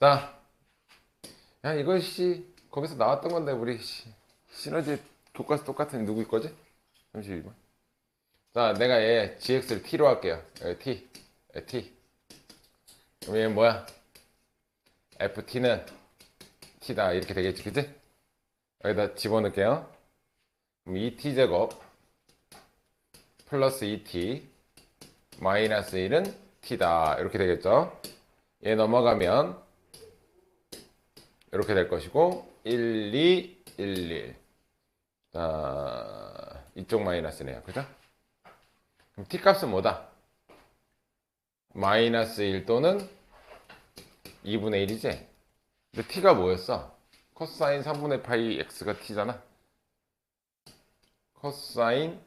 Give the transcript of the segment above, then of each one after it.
자, 야, 이거 거기서 나왔던 건데 우리 시너지 교과서 똑같은 누구 거지? 32번. 자, 내가 얘 gx를 t로 할게요. 여기 t. 그럼 얘는 뭐야? ft는 t다 이렇게 되겠지, 그치? 여기다 집어넣을게요. 그럼 2t제곱 플러스 2t 마이너스 1은 t다 이렇게 되겠죠? 얘 넘어가면 이렇게 될 것이고 1, 2, 1, 1. 자, 이쪽 마이너스네요, 그죠? 그럼 t값은 뭐다? 마이너스 1 또는 2분의 1이지? 근데 t가 뭐였어? 코사인 3분의 파이 x가 t잖아. 코사인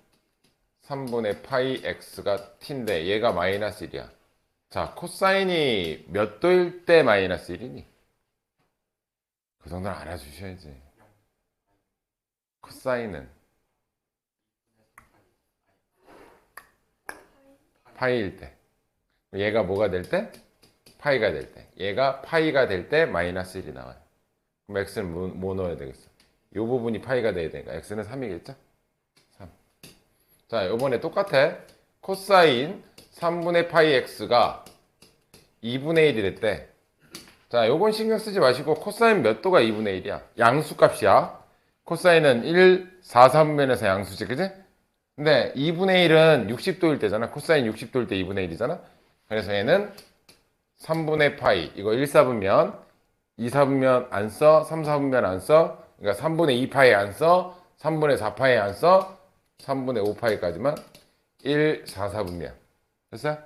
3분의 파이 x가 t인데 얘가 마이너스 1이야. 자, 코사인이 몇 도일 때 마이너스 1이니? 그 정도는 알아주셔야지. 코사인은 파이일 때. 얘가 뭐가 될 때? 파이가 될 때. 얘가 파이가 될 때 마이너스 1이 나와요. 그럼 x는 뭐 넣어야 되겠어? 이 부분이 파이가 돼야 되니까 x는 3이겠죠? 3. 자, 이번에 똑같아. 코사인 3분의 파이 x가 2분의 1이 됐대. 자, 요건 신경 쓰지 마시고 코사인 몇 도가 2분의 1이야? 양수값이야. 코사인은 1, 4, 3분면에서 양수지, 그지? 근데 2분의 1은 60도일 때잖아. 코사인 60도일 때 2분의 1이잖아. 그래서 얘는 3분의 파이. 이거 1, 4분면, 2, 4분면 안 써, 3, 4분면 안 써. 그러니까 3분의 2 파이 안 써, 3분의 4 파이 안 써, 3분의 5 파이까지만 1, 4, 4분면. 됐어요?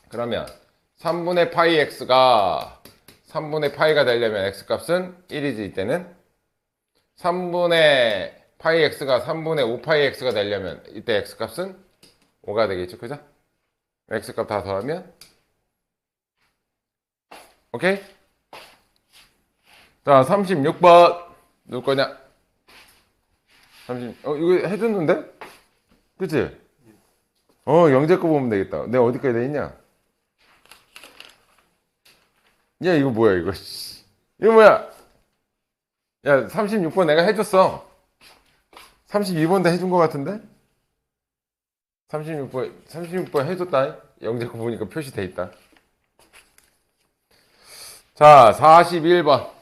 그러면 3분의 파이 x가 3분의 파이가 되려면 x값은 1이지 이때는. 3분의 파이 x가 3분의 5 파이 x가 되려면 이때 x값은 5가 되겠죠, 그죠? x값 다 더하면 오케이? 자, 36번 누구 거냐? 이거 해줬는데? 그치? 영재 거 보면 되겠다. 내가 어디까지 돼 있냐? 야, 이거 뭐야, 이거. 이거 뭐야? 야, 36번 내가 해줬어. 32번도 해준 거 같은데? 36번 해줬다. 영재 거 보니까 표시돼 있다. 자, 41번.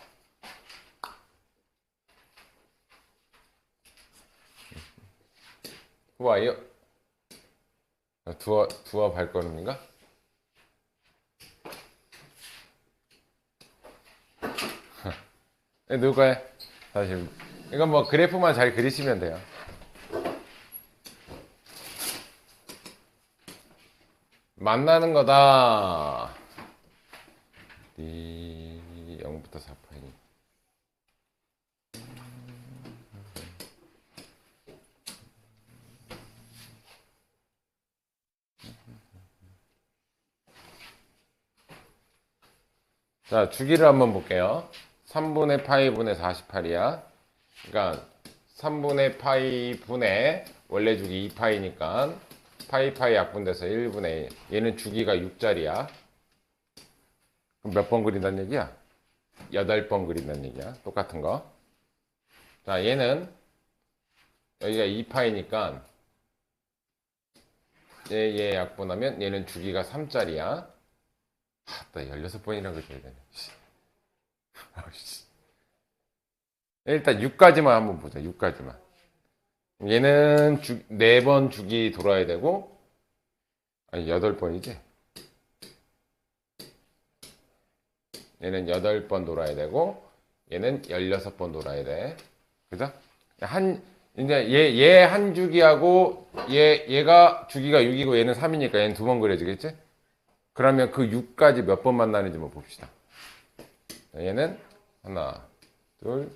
후아이요? 두어 발걸음인가? 누구 해? 사실 이건 뭐 그래프만 잘 그리시면 돼요. 만나는 거다. 0부터 4파이. 자, 주기를 한번 볼게요. 3분의 파이 분의 48이야. 그러니까 3분의 파이 분의 원래 주기 2파이니까 파이 약분돼서 1분의 1. 얘는 주기가 6짜리야. 그럼 몇 번 그린다는 얘기야? 8번 그린다는 얘기야. 똑같은 거. 자, 얘는 여기가 2파이니까 얘 약분하면 얘는 주기가 3짜리야. 나 16번이나 그려야 되네. 일단 6까지만 한번 보자. 6까지만. 얘는 4번 주기 돌아야 되고, 아니 8번이지. 얘는 8번 돌아야 되고, 얘는 16번 돌아야 돼. 그죠? 이제 얘 한 주기하고 얘가 주기가 6이고 얘는 3이니까 얘는 2번 그려지겠지? 그러면 그 6까지 몇 번 만나는지 한번 봅시다. 얘는 하나, 둘,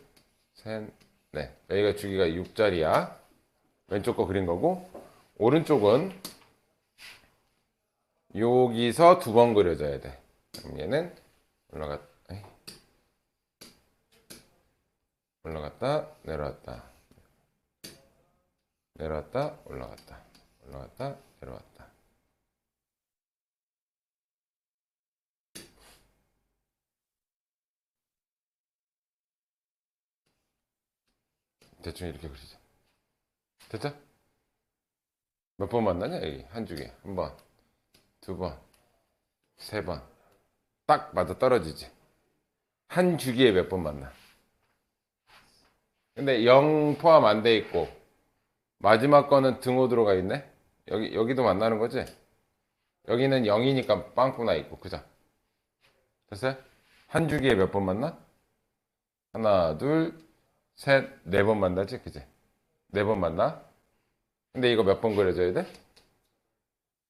셋, 넷. 여기가 주기가 6짜리야. 왼쪽 거 그린 거고, 오른쪽은 여기서 2번 그려져야 돼. 그럼 얘는 올라갔다, 내려왔다. 내려왔다, 올라갔다. 올라갔다, 내려왔다. 대충 이렇게 그리자. 됐죠? 몇 번 만나냐 여기 한 주기에 한 번, 두 번, 세 번. 딱 맞아 떨어지지. 한 주기에 몇 번 만나. 근데 0 포함 안 돼 있고 마지막 거는 등호 들어가 있네. 여기도 만나는 거지. 여기는 0이니까 빵꾸 나 있고 그죠? 됐어요? 한 주기에 몇 번 만나? 하나, 둘, 셋, 네 번 만나지, 그지? 네 번 만나? 근데 이거 몇 번 그려줘야 돼?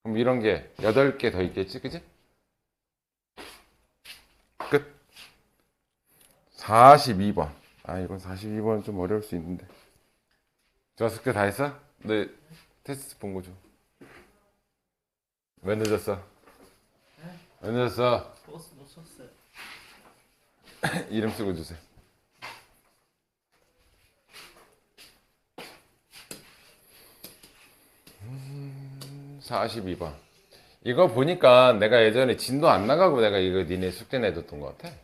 그럼 이런 게 8개 더 있겠지, 그지? 끝. 42번. 아, 이건 42번은 좀 어려울 수 있는데. 저 숙제 다 했어? 너 테스트 본 거 좀. 왜 늦었어? 왜 늦었어? 버스 놓쳤어요. 이름 쓰고 주세요. 42번. 이거 보니까 내가 예전에 진도 안 나가고 내가 이거 니네 숙제 내줬던 것 같아.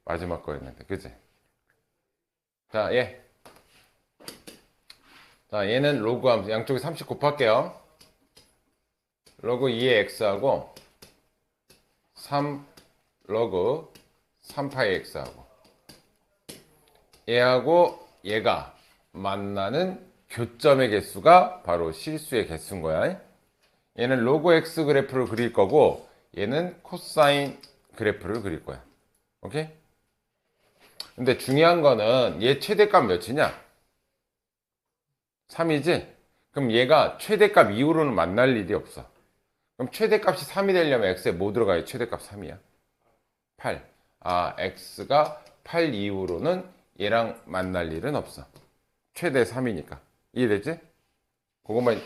마지막 거였는데, 그치? 자, 얘. 자, 얘는 로그 함수. 양쪽에 30 곱할게요. 로그 2의 x하고 3 로그 3파이 x하고 얘하고 얘가 만나는 교점의 개수가 바로 실수의 개수인 거야. 얘는 로그 x 그래프를 그릴 거고 얘는 코사인 그래프를 그릴 거야. 오케이? 근데 중요한 거는 얘 최대값 몇이냐? 3이지? 그럼 얘가 최대값 이후로는 만날 일이 없어. 그럼 최대값이 3이 되려면 x에 뭐 들어가야 최대값 3이야? 8. 아, x가 8 이후로는 얘랑 만날 일은 없어. 최대 3이니까. 이해되지? 그것만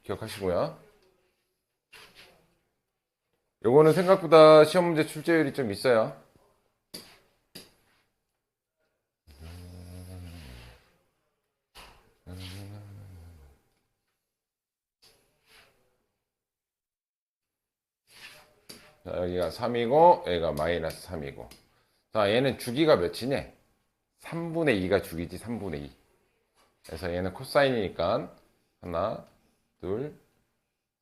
기억하시고요. 요거는 생각보다 시험 문제 출제율이 좀 있어요. 자, 여기가 3이고 여기가 마이너스 3이고 자 얘는 주기가 몇이냐? 3분의 2가 주기지 3분의 2 그래서 얘는 코사인이니까 하나 둘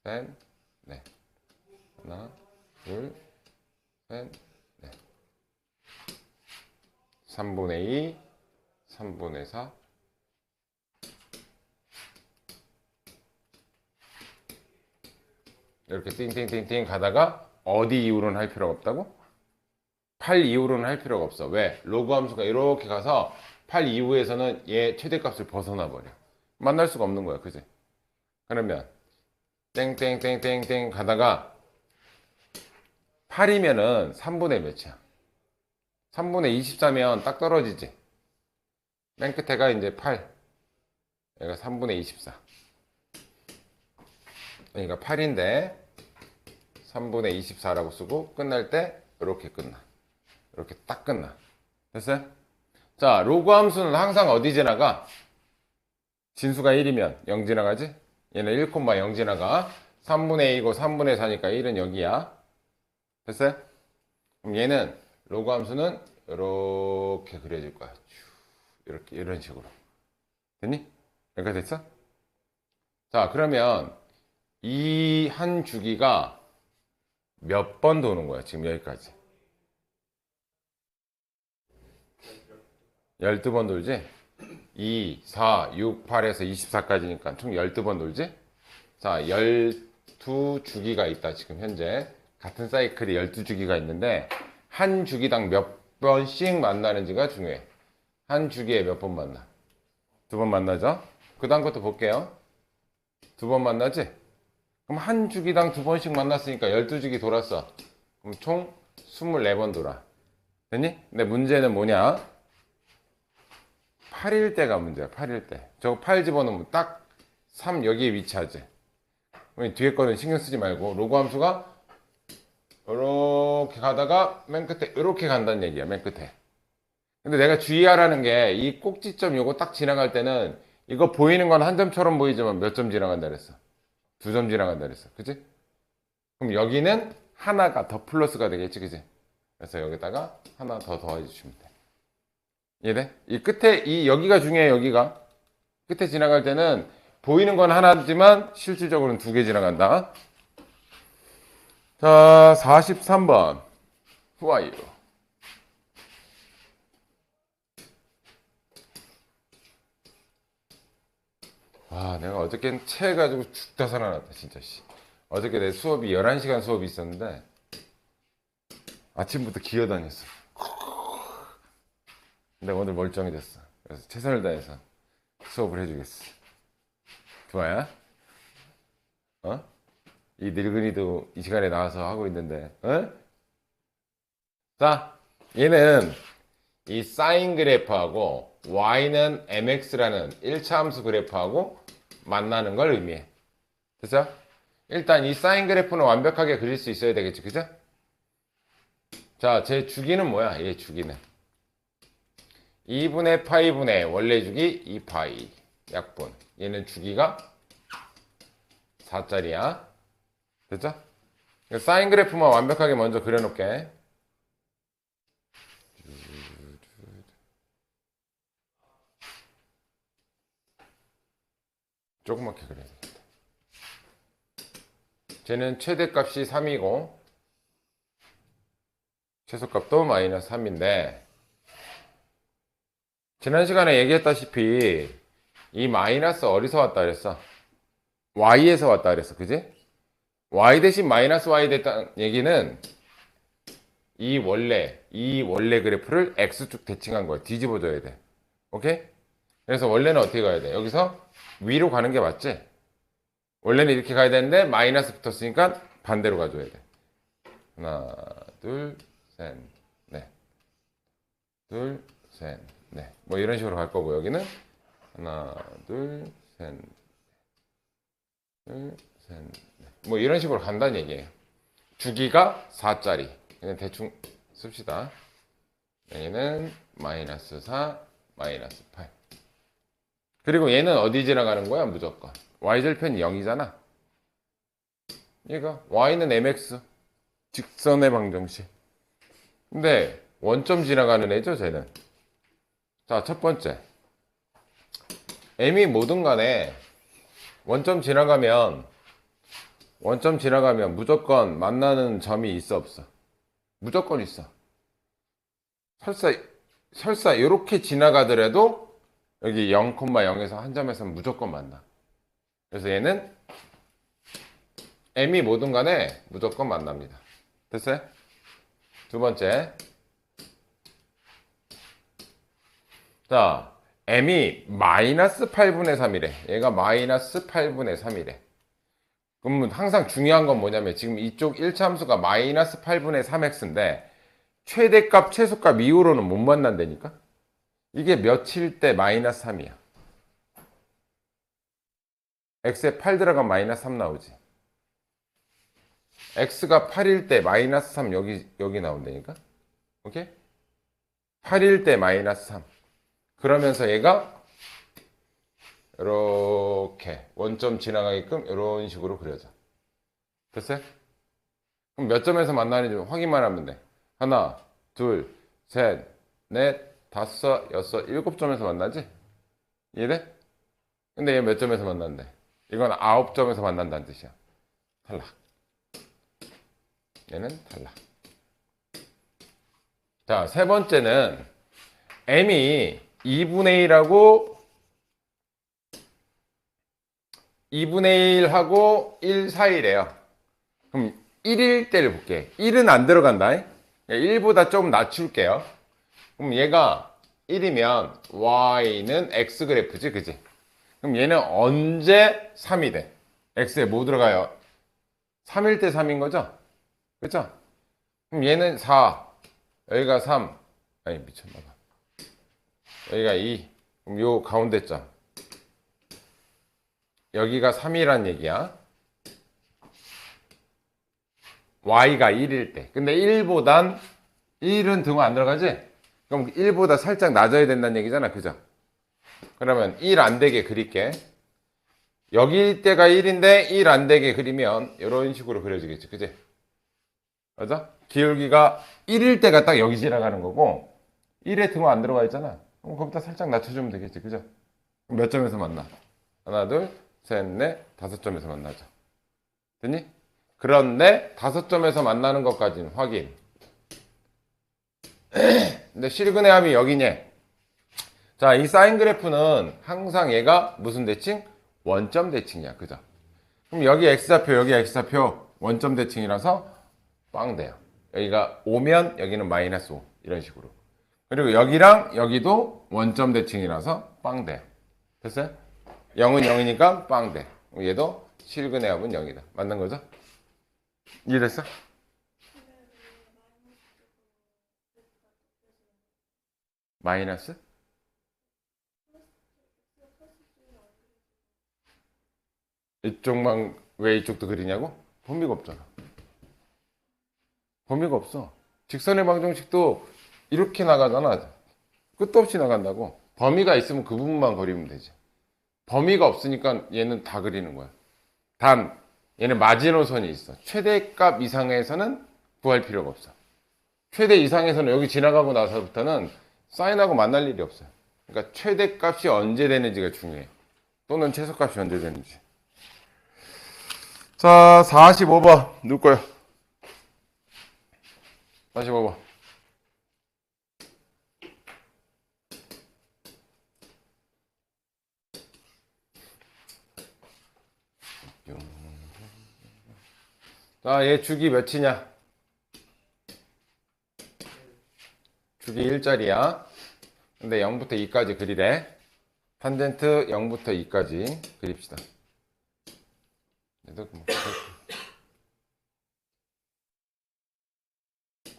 셋 넷 하나 둘 셋 넷 3분의 2 3분의 4 이렇게 띵띵띵띵 가다가 어디 이후로는 할 필요가 없다고? 8 이후로는 할 필요가 없어. 왜? 로그 함수가 이렇게 가서 8 이후에서는 얘 최대값을 벗어나 버려. 만날 수가 없는 거야. 그지? 그러면 땡땡땡땡땡 가다가 8이면은 3분의 몇이야? 3분의 24면 딱 떨어지지. 맨 끝에가 이제 8. 얘가 3분의 24. 그러니까 8인데 3분의 24라고 쓰고 끝날 때 이렇게 끝나. 이렇게 딱 끝나. 됐어요? 자, 로그 함수는 항상 어디 지나가? 진수가 1이면 0 지나가지? 얘는 1,0 지나가. 3분의 2이고 3분의 4니까 1은 여기야. 됐어요? 그럼 얘는 로그 함수는 이렇게 그려질 거야. 이렇게 이런 식으로. 됐니? 여기까지 됐어? 자, 그러면 이 한 주기가 몇 번 도는 거야? 지금 여기까지. 12번 돌지? 2, 4, 6, 8에서 24까지니까 총 12번 돌지? 자, 12주기가 있다, 지금 현재. 같은 사이클이 12주기가 있는데, 한 주기당 몇 번씩 만나는지가 중요해. 한 주기에 몇 번 만나? 2번 만나죠? 그 다음 것도 볼게요. 2번 만나지? 그럼 한 주기당 2번씩 만났으니까 12주기 돌았어. 그럼 총 24번 돌아. 됐니? 근데 문제는 뭐냐? 8일 때가 문제야. 8일 때. 저거 8 집어넣으면 딱 3 여기에 위치하지. 뒤에 거는 신경 쓰지 말고 로그 함수가 이렇게 가다가 맨 끝에 이렇게 간다는 얘기야. 맨 끝에. 근데 내가 주의하라는 게 이 꼭지점 요거 딱 지나갈 때는 이거 보이는 건 한 점처럼 보이지만 몇 점 지나간다 그랬어? 2점 지나간다 그랬어. 그치? 그럼 여기는 하나가 더 플러스가 되겠지. 그치? 그래서 여기다가 하나 더 더해 주시면 돼. 이해돼? 이 끝에 이 여기가 중요해. 여기가 끝에 지나갈 때는 보이는 건 하나지만 실질적으로는 두 개 지나간다. 자, 43번. Who are you? 와, 내가 어저께는 체해가지고 죽다 살아났다, 진짜, 씨. 어저께 내 수업이 11시간 수업이 있었는데, 아침부터 기어다녔어. 근데 오늘 멀쩡해졌어. 그래서 최선을 다해서 수업을 해주겠어. 좋아요? 어? 이 늙은이도 이 시간에 나와서 하고 있는데, 어? 자, 얘는 이 사인 그래프하고 y는 mx라는 1차 함수 그래프하고 만나는 걸 의미해. 됐죠? 일단 이 사인 그래프는 완벽하게 그릴 수 있어야 되겠지, 그죠? 자, 제 주기는 뭐야? 얘 주기는 2분의 파이분의 원래 주기 2파이 약분. 얘는 주기가 4짜리야. 됐죠? 사인 그래프만 완벽하게 먼저 그려놓게. 조그맣게 그려야 되겠다. 쟤는 최대값이 3이고 최소값도 마이너스 3인데 지난 시간에 얘기했다시피 이 마이너스 어디서 왔다 그랬어? y에서 왔다 그랬어. 그지? y 대신 마이너스 y 됐다는 얘기는 이 원래 그래프를 x축 대칭한 거야. 뒤집어줘야 돼. 오케이? 그래서 원래는 어떻게 가야 돼? 여기서 위로 가는 게 맞지? 원래는 이렇게 가야 되는데 마이너스 붙었으니까 반대로 가줘야 돼. 하나, 둘, 셋, 넷. 둘, 셋, 넷. 뭐 이런 식으로 갈 거고 여기는 하나, 둘, 셋, 둘, 셋, 넷. 뭐 이런 식으로 간다는 얘기예요. 주기가 4짜리. 그냥 대충 씁시다. 여기는 마이너스 4, 마이너스 8. 그리고 얘는 어디 지나가는 거야? 무조건. y절편이 0이잖아. 얘가 y는 mx. 직선의 방정식. 근데 원점 지나가는 애죠, 쟤는. 자, 첫 번째. m이 뭐든 간에 원점 지나가면 무조건 만나는 점이 있어, 없어? 무조건 있어. 설사 이렇게 지나가더라도 여기 0,0에서 한 점에서 무조건 만나. 그래서 얘는 m이 뭐든 간에 무조건 만납니다. 됐어요? 두 번째. 자, m이 마이너스 8분의 3이래. 얘가 마이너스 8분의 3이래. 그러면 항상 중요한 건 뭐냐면 지금 이쪽 1차 함수가 마이너스 8분의 3x인데 최대값, 최소값 이후로는 못 만난다니까? 이게 몇일 때 마이너스 3이야. x에 8 들어가면 마이너스 3 나오지. x가 8일 때 마이너스 3 여기 나온다니까? 오케이? 8일 때 마이너스 3. 그러면서 얘가 이렇게 원점 지나가게끔 이런 식으로 그려져. 됐어요? 그럼 몇 점에서 만나는지 확인만 하면 돼. 하나, 둘, 셋, 넷, 다섯, 여섯, 일곱 점에서 만나지? 이해돼? 근데 얘 몇 점에서 만난대? 이건 9점에서 만난다는 뜻이야. 탈락. 얘는 탈락. 자, 세 번째는 m이 2분의 1하고 1 사이래요. 그럼 1일 때를 볼게. 1은 안 들어간다. 1보다 좀 낮출게요. 그럼 얘가 1이면 y는 x 그래프지, 그지? 그럼 얘는 언제 3이 돼? x에 뭐 들어가요? 3일 때 3인 거죠? 그죠? 그럼 얘는 4, 여기가 3, 아니 미쳤나봐. 여기가 2, 그럼 요 가운데 점. 여기가 3이란 얘기야. y가 1일 때. 근데 1은 등호 안 들어가지? 그럼 1보다 살짝 낮아야 된다는 얘기잖아. 그죠? 그러면 1 안 되게 그릴게. 여기 때가 1인데 1 안 되게 그리면 이런 식으로 그려지겠지. 그지? 맞아? 기울기가 1일 때가 딱 여기 지나가는 거고 1에 등호 안 들어가 있잖아. 그럼 거기다 살짝 낮춰주면 되겠지, 그죠? 그럼 몇 점에서 만나? 하나, 둘, 셋, 넷, 5점에서 만나죠. 됐니? 그런데 5점에서 만나는 것까지는 확인. 근데 실근의 합이 여기냐? 자, 이 사인 그래프는 항상 얘가 무슨 대칭? 원점 대칭이야, 그죠? 그럼 여기 x좌표, 여기 x좌표 원점 대칭이라서 빵 돼요. 여기가 5면 여기는 마이너스 5 이런 식으로. 그리고 여기랑 여기도 원점 대칭이라서 빵 돼요. 됐어요? 0은 0이니까 빵 돼. 얘도 실근의 합은 0이다. 맞는 거죠? 이해됐어? 마이너스? 이쪽만 왜 이쪽도 그리냐고? 범위가 없잖아. 범위가 없어. 직선의 방정식도 이렇게 나가잖아. 끝도 없이 나간다고. 범위가 있으면 그 부분만 그리면 되지. 범위가 없으니까 얘는 다 그리는 거야. 단 얘는 마지노선이 있어. 최대값 이상에서는 구할 필요가 없어. 최대 이상에서는 여기 지나가고 나서부터는 사인하고 만날 일이 없어요. 그러니까 최대값이 언제 되는지가 중요해. 또는 최소값이 언제 되는지. 자, 45번 누구 거요? 45번. 자, 얘 주기 몇이냐? 주기 1짜리야. 근데 0부터 2까지 그리래. 탄젠트 0부터 2까지 그립시다.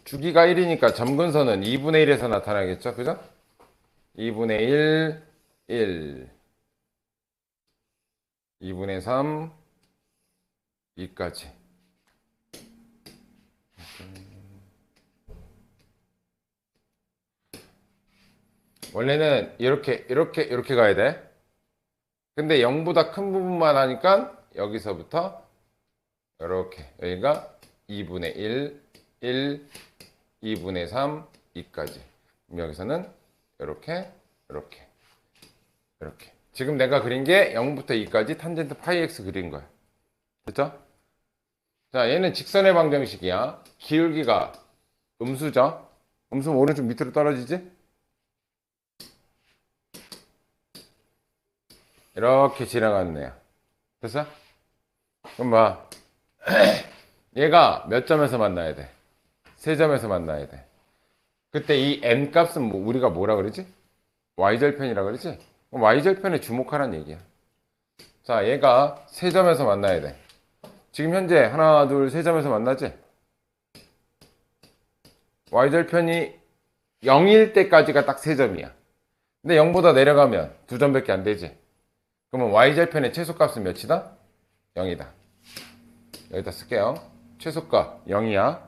주기가 1이니까 점근선은 2분의 1에서 나타나겠죠? 그죠? 2분의 1, 1. 2분의 3, 2까지. 원래는 이렇게 가야 돼. 근데 0보다 큰 부분만 하니까 여기서부터 이렇게. 여기가 2분의 1, 1, 2분의 3, 2까지. 여기서는 이렇게. 지금 내가 그린 게 0부터 2까지 탄젠트 파이 x 그린 거야. 됐죠? 자, 얘는 직선의 방정식이야. 기울기가 음수죠? 음수는 오른쪽 밑으로 떨어지지? 이렇게 지나가는 애야. 됐어? 그럼 봐. 얘가 몇 점에서 만나야 돼? 3점에서 만나야 돼. 그때 이 n 값은 우리가 뭐라 그러지? y절편이라 그러지? 그럼 y절편에 주목하라는 얘기야. 자, 얘가 3점에서 만나야 돼. 지금 현재 하나, 둘, 3점에서 만나지? y절편이 0일 때까지가 딱 3점이야. 근데 0보다 내려가면 2점밖에 안 되지. 그러면 y절편의 최소값은 몇이다? 0이다. 여기다 쓸게요. 최소값 0이야.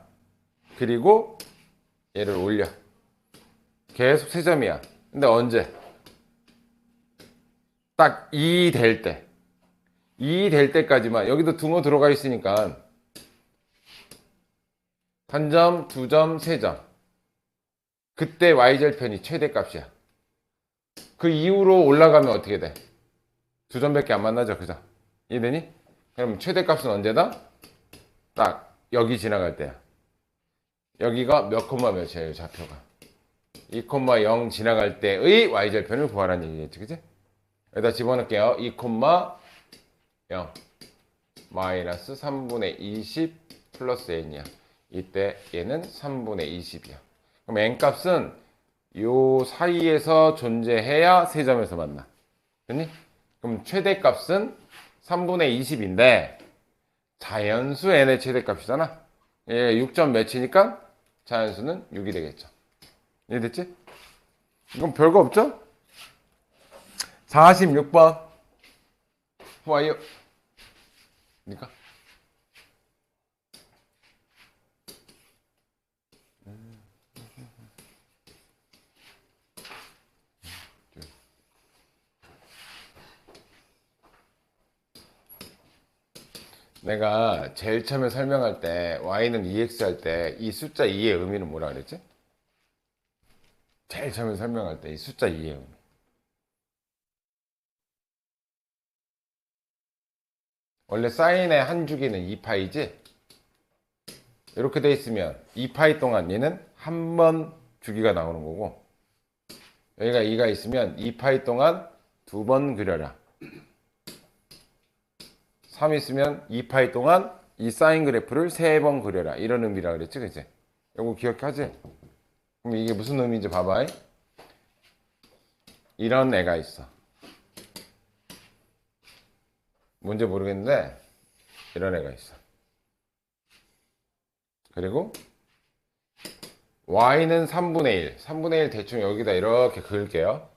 그리고 얘를 올려. 계속 3점이야. 근데 언제? 딱 2 될 때. 2 될 때까지만. 여기도 등호 들어가 있으니까 1점, 2점, 3점. 그때 y절편이 최대값이야. 그 이후로 올라가면 어떻게 돼? 2점밖에 안 만나죠, 그죠? 이해되니? 그럼 최대값은 언제다? 딱 여기 지나갈 때야. 여기가 몇 콤마 몇이에요, 좌표가? 2,0 지나갈 때의 y절편을 구하라는 얘기겠지, 그지? 여기다 집어넣을게요. 2,0 마이너스 3분의 20 플러스 n이야. 이때 얘는 3분의 20이야. 그럼 n값은 요 사이에서 존재해야 3점에서 만나. 됐니? 그럼 최대값은 3분의 20인데 자연수 n의 최대값이잖아. 얘 6점 몇이니까 자연수는 6이 되겠죠. 이해됐지? 이건 별거 없죠? 46번 후아이요 그러니까 내가 제일 처음에 설명할 때 y는 2x 할 때 이 숫자 2의 의미는 뭐라 그랬지? 제일 처음에 설명할 때 이 숫자 2의 의미. 원래 사인의 한 주기는 2파이지? 이렇게 돼 있으면 2파이 동안 얘는 한 번 주기가 나오는 거고, 여기가 2가 있으면 2파이 동안 두 번 그려라. 3 있으면 2파이 동안 이 사인 그래프를 세 번 그려라. 이런 의미라 그랬지, 그치? 이거 기억하지? 그럼 이게 무슨 의미인지 봐봐. 이런 애가 있어. 뭔지 모르겠는데 이런 애가 있어. 그리고 y는 3분의 1. 3분의 1 대충 여기다 이렇게 그을게요.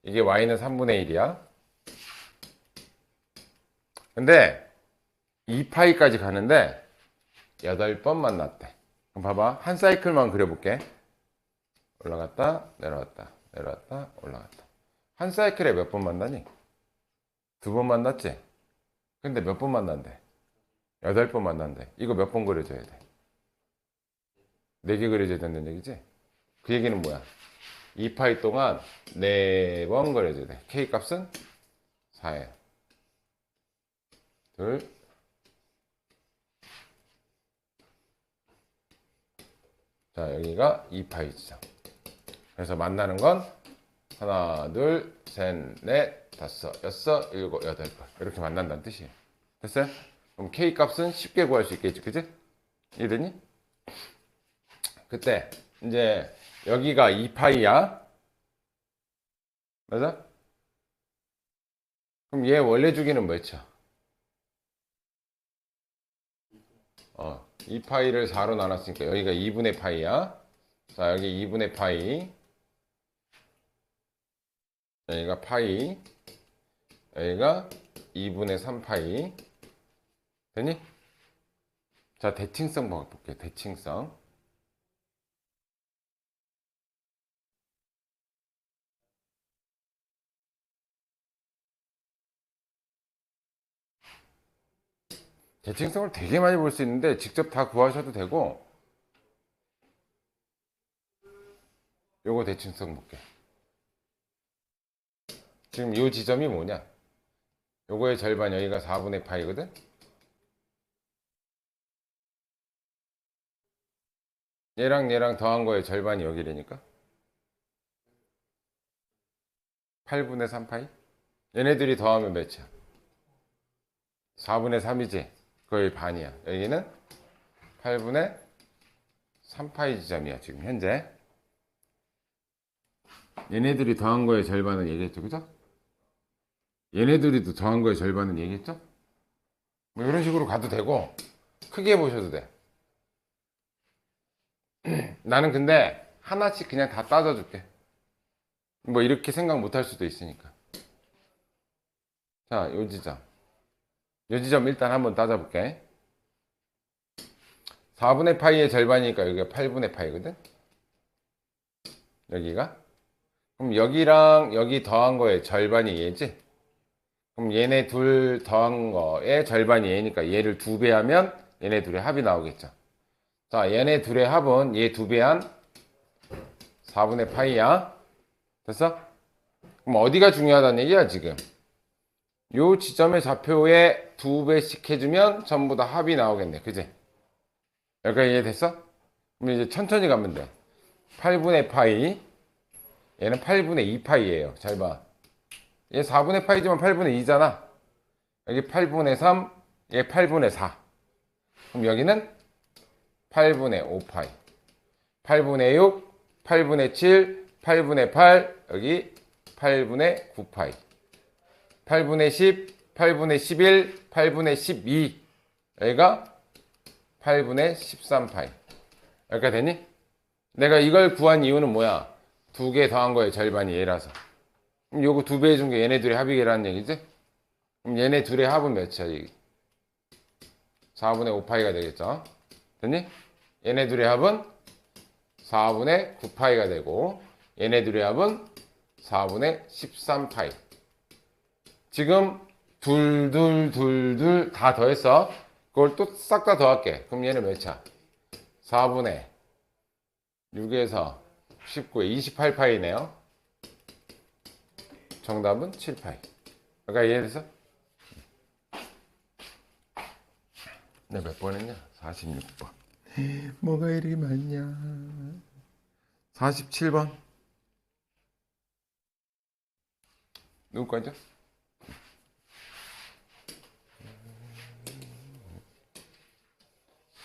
이게 y는 3분의 1이야. 근데 2파이까지 가는데 8번 만났대. 그럼 봐봐. 한 사이클만 그려볼게. 올라갔다, 내려왔다, 내려왔다, 올라갔다. 한 사이클에 몇 번 만나니? 2번 만났지? 근데 몇 번 만난대? 8번 만난대. 이거 몇 번 그려줘야 돼? 4개 그려줘야 된다는 얘기지? 그 얘기는 뭐야? 2파이 동안 4번 그려줘야 돼. K 값은 4예요. 둘. 자, 여기가 2파이 지점. 그래서 만나는 건 하나, 둘, 셋, 넷, 다섯, 여섯, 일곱, 여덟 번. 이렇게 만난다는 뜻이에요. 됐어요? 그럼 K 값은 쉽게 구할 수 있겠지, 그지? 이해되니? 그때 이제 여기가 2파이야. 맞아? 그럼 얘 원래 주기는 뭐였죠? 2파이를 4로 나눴으니까 여기가 2분의 파이야. 자, 여기 2분의 파이. 여기가 파이. 여기가 2분의 3파이. 되니? 자, 대칭성 볼게요. 대칭성. 대칭성을 되게 많이 볼 수 있는데 직접 다 구하셔도 되고, 요거 대칭성 볼게. 지금 요 지점이 뭐냐? 요거의 절반, 여기가 4분의 파이거든? 얘랑 더한 거의 절반이 여기라니까? 8분의 3파이? 얘네들이 더하면 몇이야? 4분의 3이지? 거의 반이야. 여기는 8분의 3파이 지점이야, 지금 현재. 얘네들이 더한 거의 절반은 얘기했죠, 그죠? 얘네들이 더한 거의 절반은 얘기했죠? 뭐 이런 식으로 가도 되고, 크게 보셔도 돼. 나는 근데 하나씩 그냥 다 따져줄게. 뭐 이렇게 생각 못 할 수도 있으니까. 자, 요 지점. 요 지점 일단 한번 따져볼게. 4분의 파이의 절반이니까 여기가 8분의 파이거든? 여기가? 그럼 여기랑 여기 더한 거의 절반이 얘지? 그럼 얘네 둘 더한 거의 절반이 얘니까 얘를 2배 하면 얘네 둘의 합이 나오겠죠. 자, 얘네 둘의 합은 얘 2배 한 4분의 파이야. 됐어? 그럼 어디가 중요하다는 얘기야, 지금? 요 지점의 좌표에 2배씩 해주면 전부 다 합이 나오겠네. 그지? 여기까지 이해됐어? 그럼 이제 천천히 가면 돼. 8분의 파이. 얘는 8분의 2파이예요. 잘 봐. 얘 4분의 파이지만 8분의 2잖아. 여기 8분의 3, 얘 8분의 4. 그럼 여기는 8분의 5파이. 8분의 6, 8분의 7, 8분의 8, 여기 8분의 9파이. 8분의 10, 8분의 11, 8분의 12. 여기가 8분의 13파이. 여기까지 되니? 내가 이걸 구한 이유는 뭐야? 2개 더한 거의 절반이 얘라서. 그럼 요거 2배 해준 게 얘네 둘의 합이라는 얘기지? 그럼 얘네 둘의 합은 몇이야? 4분의 5파이가 되겠죠? 됐니? 얘네 둘의 합은 4분의 9파이가 되고, 얘네 둘의 합은 4분의 13파이. 지금 둘 다 더했어. 그걸 또 싹 다 더할게. 그럼 얘는 몇이야? 4분의 6에서 19에 28파이네요. 정답은 7파이. 아까 이해됐어? 네, 몇 번 했냐? 46번. 뭐가 이렇게 많냐? 47번. 누구 거죠?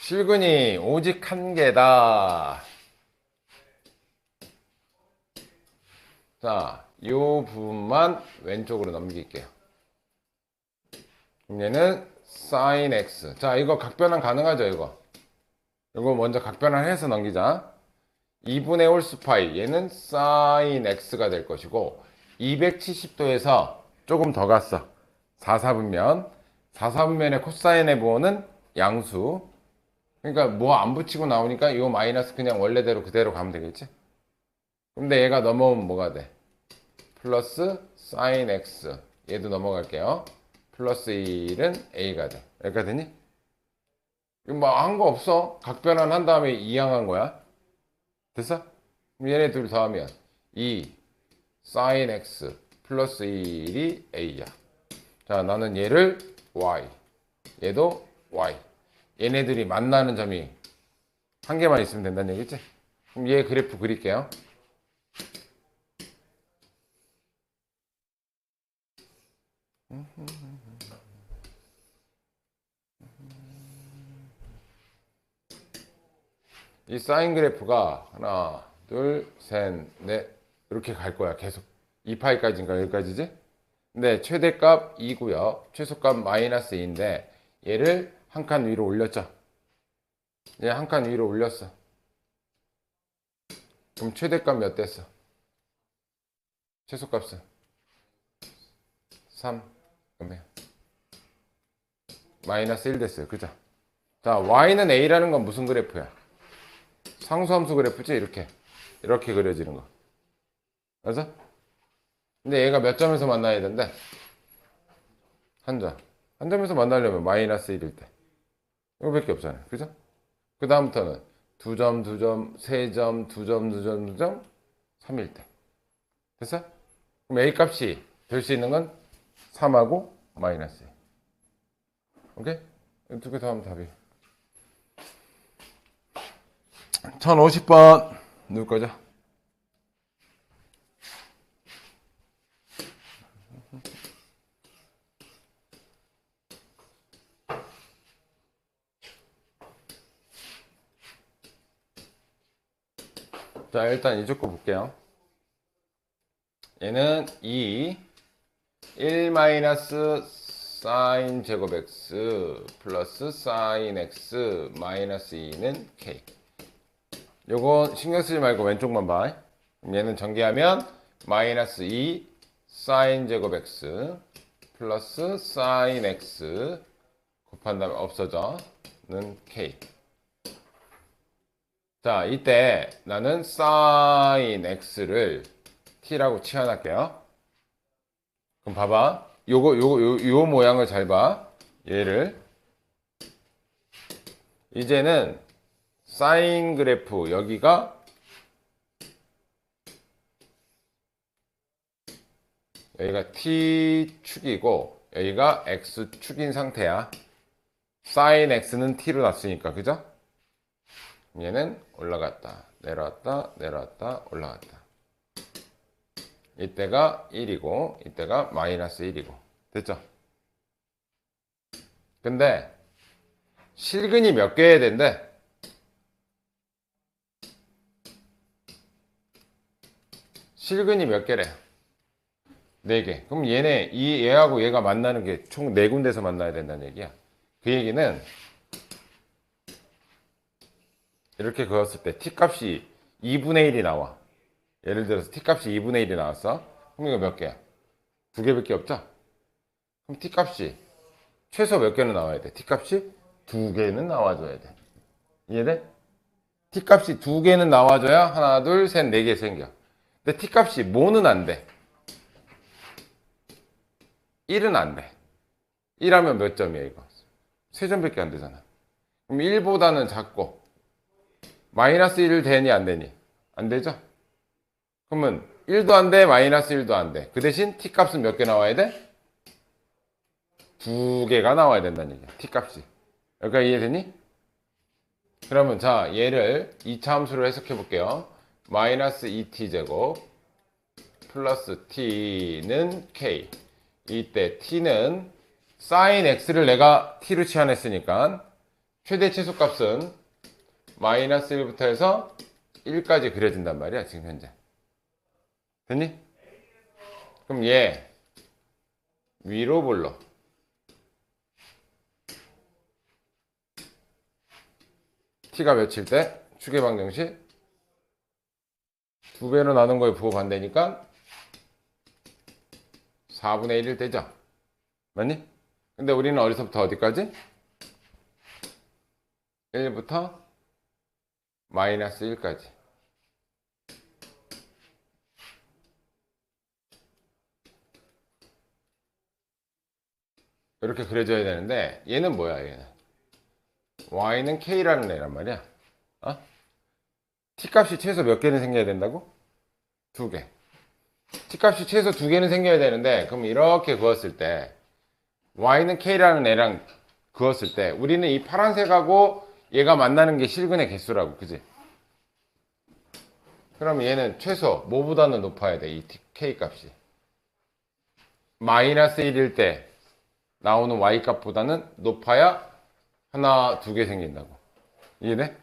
실근이 오직 한 개다. 자, 이 부분만 왼쪽으로 넘길게요. 그럼 얘는 sin x. 자, 이거 각변환 가능하죠, 이거. 이거 먼저 각변환 해서 넘기자. 2분의 홀스파이. 얘는 sin x가 될 것이고, 270도에서 조금 더 갔어. 4사분면. 4사분면의 코사인의 부호는 양수. 그러니까 뭐 안 붙이고 나오니까 이 마이너스 그냥 원래대로 그대로 가면 되겠지? 근데 얘가 넘어오면 뭐가 돼? 플러스 sin x. 얘도 넘어갈게요. 플러스 1은 a가 돼. 여기까지 되니? 이거 뭐 한 거 없어. 각변환 한 다음에 이항한 거야. 됐어? 그럼 얘네 둘 더하면 2 sin x 플러스 1이 a야. 자, 나는 얘를 y, 얘도 y. 얘네들이 만나는 점이 한 개만 있으면 된다는 얘기지? 그럼 얘 그래프 그릴게요. 이 사인 그래프가 하나, 둘, 셋, 넷 이렇게 갈 거야. 계속 2파이까지인가 여기까지지? 근데 최대값 2고요. 최소값 마이너스 2인데 얘를 한 칸 위로 올렸죠. 얘 한 칸 위로 올렸어. 그럼 최대값 몇 됐어? 최소값은 3. 그러면 마이너스 1 됐어요. 그죠? 자, y는 a라는 건 무슨 그래프야? 상수함수 그래프지? 이렇게 그려지는 거. 맞아? 근데 얘가 몇 점에서 만나야 된대? 한 점. 한 점에서 만나려면 마이너스 1일 때. 이거밖에 없잖아요. 그죠? 그 다음부터는 두 점, 두 점, 세 점, 두 점, 두 점, 두 점, 3일 때. 됐어? 그럼 A 값이 될 수 있는 건 3하고 마이너스 1. 오케이? 두 개 더 하면 답이. 1050번. 누구 거죠? 자, 일단 이쪽 거 볼게요. 얘는 2, 1 마이너스 sin 제곱 x 플러스 sin x 마이너스 2는 k. 요거 신경 쓰지 말고 왼쪽만 봐. 얘는 전개하면 마이너스 2 sin 제곱 x 플러스 sin x 곱한 다음에 없어져는 k. 자, 이때 나는 sin x를 t라고 치환할게요. 그럼 봐봐. 요 모양을 잘 봐. 얘를. 이제는 사인 그래프 여기가 t축이고 여기가 x축인 상태야. sin x는 t로 났으니까. 그죠? 얘는 올라갔다 내려왔다 내려왔다 올라갔다. 이때가 1이고 이때가 마이너스 1이고. 됐죠? 근데 실근이 몇 개여야 된대? 실근이 몇 개래? 4개. 그럼 얘하고 얘가 만나는 게 총 4군데서 만나야 된다는 얘기야. 그 얘기는 이렇게 그었을 때 t값이 2분의 1이 나와. 예를 들어서 t값이 2분의 1이 나왔어. 그럼 이거 몇 개야? 2개밖에 없죠? 그럼 t값이 최소 몇 개는 나와야 돼? t값이 2개는 나와줘야 돼. 이해돼? t값이 2개는 나와줘야 하나, 둘, 셋, 4개 생겨. 근데 t값이 뭐는 안 돼? 1은 안 돼. 1하면 몇 점이야 이거? 3점밖에 안 되잖아. 그럼 1보다는 작고 마이너스 1 되니 안 되니? 안 되죠? 그러면 1도 안 돼, 마이너스 1도 안 돼. 그 대신 t 값은 몇 개 나와야 돼? 2개가 나와야 된다는 얘기야. t 값이. 여기까지 이해되니? 그러면 자, 얘를 2차 함수로 해석해 볼게요. 마이너스 2t 제곱 플러스 t는 k. 이때 t는 sin x를 내가 t로 치환했으니까 최대 최소값은 마이너스 1부터 해서 1까지 그려진단 말이야, 지금 현재. 됐니? 그럼 얘 위로 불러. t가 몇일 때? 축의 방정식 2배로 나눈 거에 부호 반대니까 4분의 1일 때죠. 맞니? 근데 우리는 어디서부터 어디까지? 1부터 마이너스 1까지. 이렇게 그려줘야 되는데 얘는 뭐야, 얘는? y는 k라는 애란 말이야. 어? t 값이 최소 몇 개는 생겨야 된다고? 2개. t 값이 최소 2개는 생겨야 되는데 그럼 이렇게 그었을 때 y는 k라는 애랑 그었을 때 우리는 이 파란색하고 얘가 만나는 게 실근의 개수라고, 그지? 그럼 얘는 최소 뭐보다는 높아야 돼, 이 k 값이. 마이너스 1일 때 나오는 y 값보다는 높아야 하나, 2개 생긴다고. 이해돼?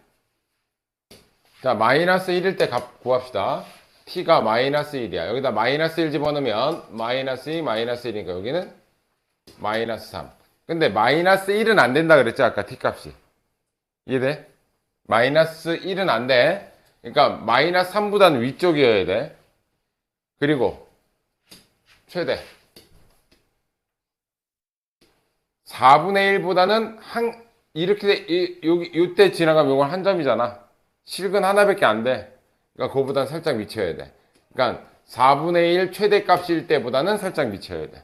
자, 마이너스 1일 때 값 구합시다. t가 마이너스 1이야. 여기다 마이너스 1 집어넣으면 마이너스 2, 마이너스 1이니까 여기는 마이너스 3. 근데 마이너스 1은 안 된다 그랬죠, 아까 t 값이. 이해돼? 마이너스 1은 안 돼. 그러니까 마이너스 3보다는 위쪽이어야 돼. 그리고 최대 4분의 1보다는 이렇게 요때 지나가면 이건 한 점이잖아. 실근 하나밖에 안 돼. 그러니까 그거보다는 살짝 미쳐야 돼. 그러니까 4분의 1 최대값일 때보다는 살짝 미쳐야 돼.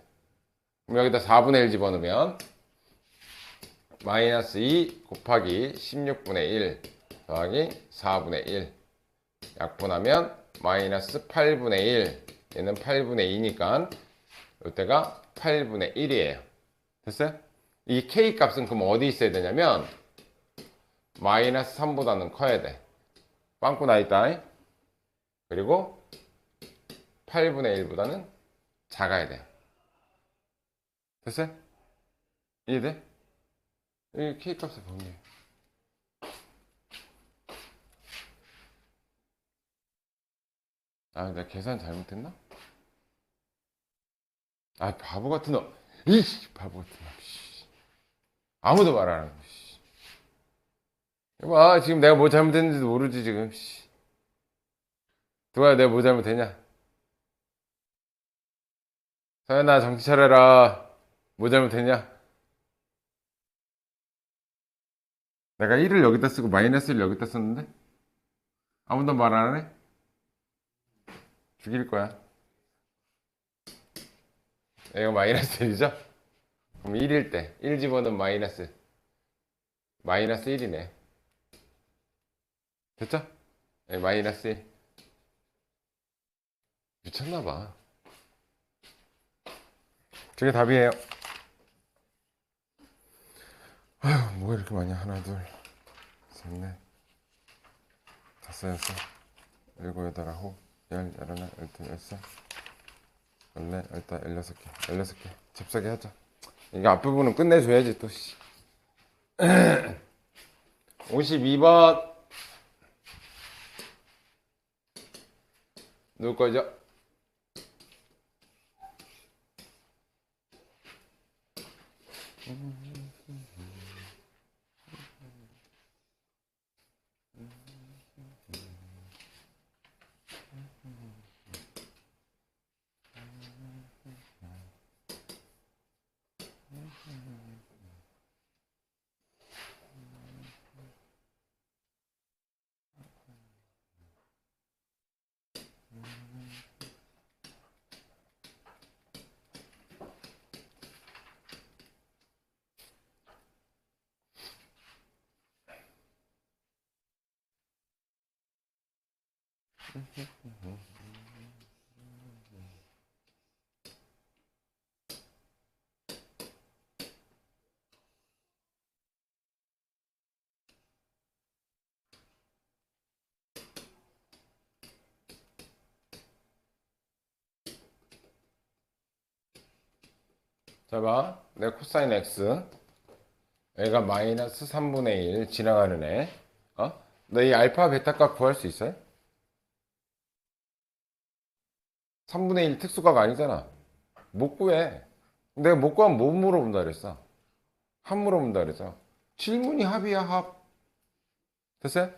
그럼 여기다 4분의 1 집어넣으면 마이너스 2 곱하기 16분의 1 더하기 4분의 1 약분하면 마이너스 8분의 1. 얘는 8분의 2니까 이때가 8분의 1이에요. 됐어요? 이 k 값은 그럼 어디 있어야 되냐면 마이너스 3보다는 커야 돼. 빵꾸 나있다. 그리고 8분의 1보다는 작아야 돼. 됐어요? 이해돼? 이 k 값을 보면 아, 내가 계산 잘못했나? 아, 바보 같은 놈. 이씨, 바보 같은 놈. 아무도 말 안 하는 거. 봐, 지금 내가 뭐 잘못했는지도 모르지, 지금. 누가 내가 뭐 잘못했냐? 서연아, 정신 차려라. 뭐 잘못했냐? 내가 1을 여기다 쓰고 마이너스를 여기다 썼는데? 아무도 말 안 하네? 죽일 거야. 이거 마이너스 1이죠? 그럼 1일 때, 1 집어넣으면 마이너스 1이네. 됐죠? 네, 마이너스 1. 미쳤나봐. 저게 답이에요. 아휴, 뭐가 이렇게 많냐. 하나, 둘, 셋, 넷, 다섯, 여섯, 일곱, 여덟, 아홉, 열, 열하나, 열둘, 열세, 열네, 열다, 16개. 16개. 잽싸게 하자. 이게 앞부분은 끝내줘야지, 또, 52번. 누구 거죠? 자, 봐. 내 코사인 x. 얘가 마이너스 3분의 1 지나가는 애. 너 이 알파 베타 값 구할 수 있어요? 3분의 1 특수가가 아니잖아. 못 구해. 내가 못 구하면 못 물어본다 그랬어. 합 물어본다 그랬어. 질문이 합이야, 합. 됐어요?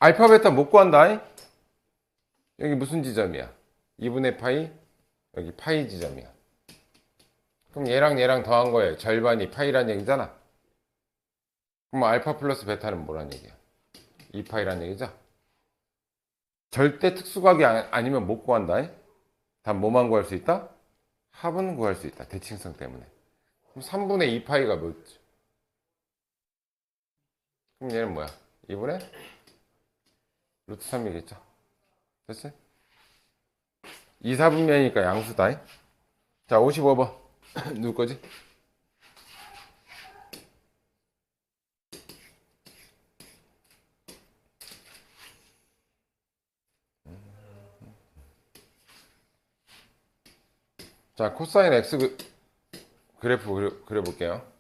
알파 베타 못 구한다. 여기 무슨 지점이야? 2분의 파이, 여기 파이 지점이야. 그럼 얘랑 얘랑 더한 거에 절반이 파이란 얘기잖아. 그럼 알파 플러스 베타는 뭐란 얘기야? 2파이란 얘기죠? 절대 특수각이 아니면 못 구한다. 단 뭐만 구할 수 있다? 합은 구할 수 있다. 대칭성 때문에. 그럼 3분의 2파이가 뭐였지? 그럼 얘는 뭐야? 2분의 루트 3이겠죠? 됐지? 2, 4분면이니까 양수다. 자, 55번. 누구 거지? 자, 코사인 x 그래프 그려볼게요.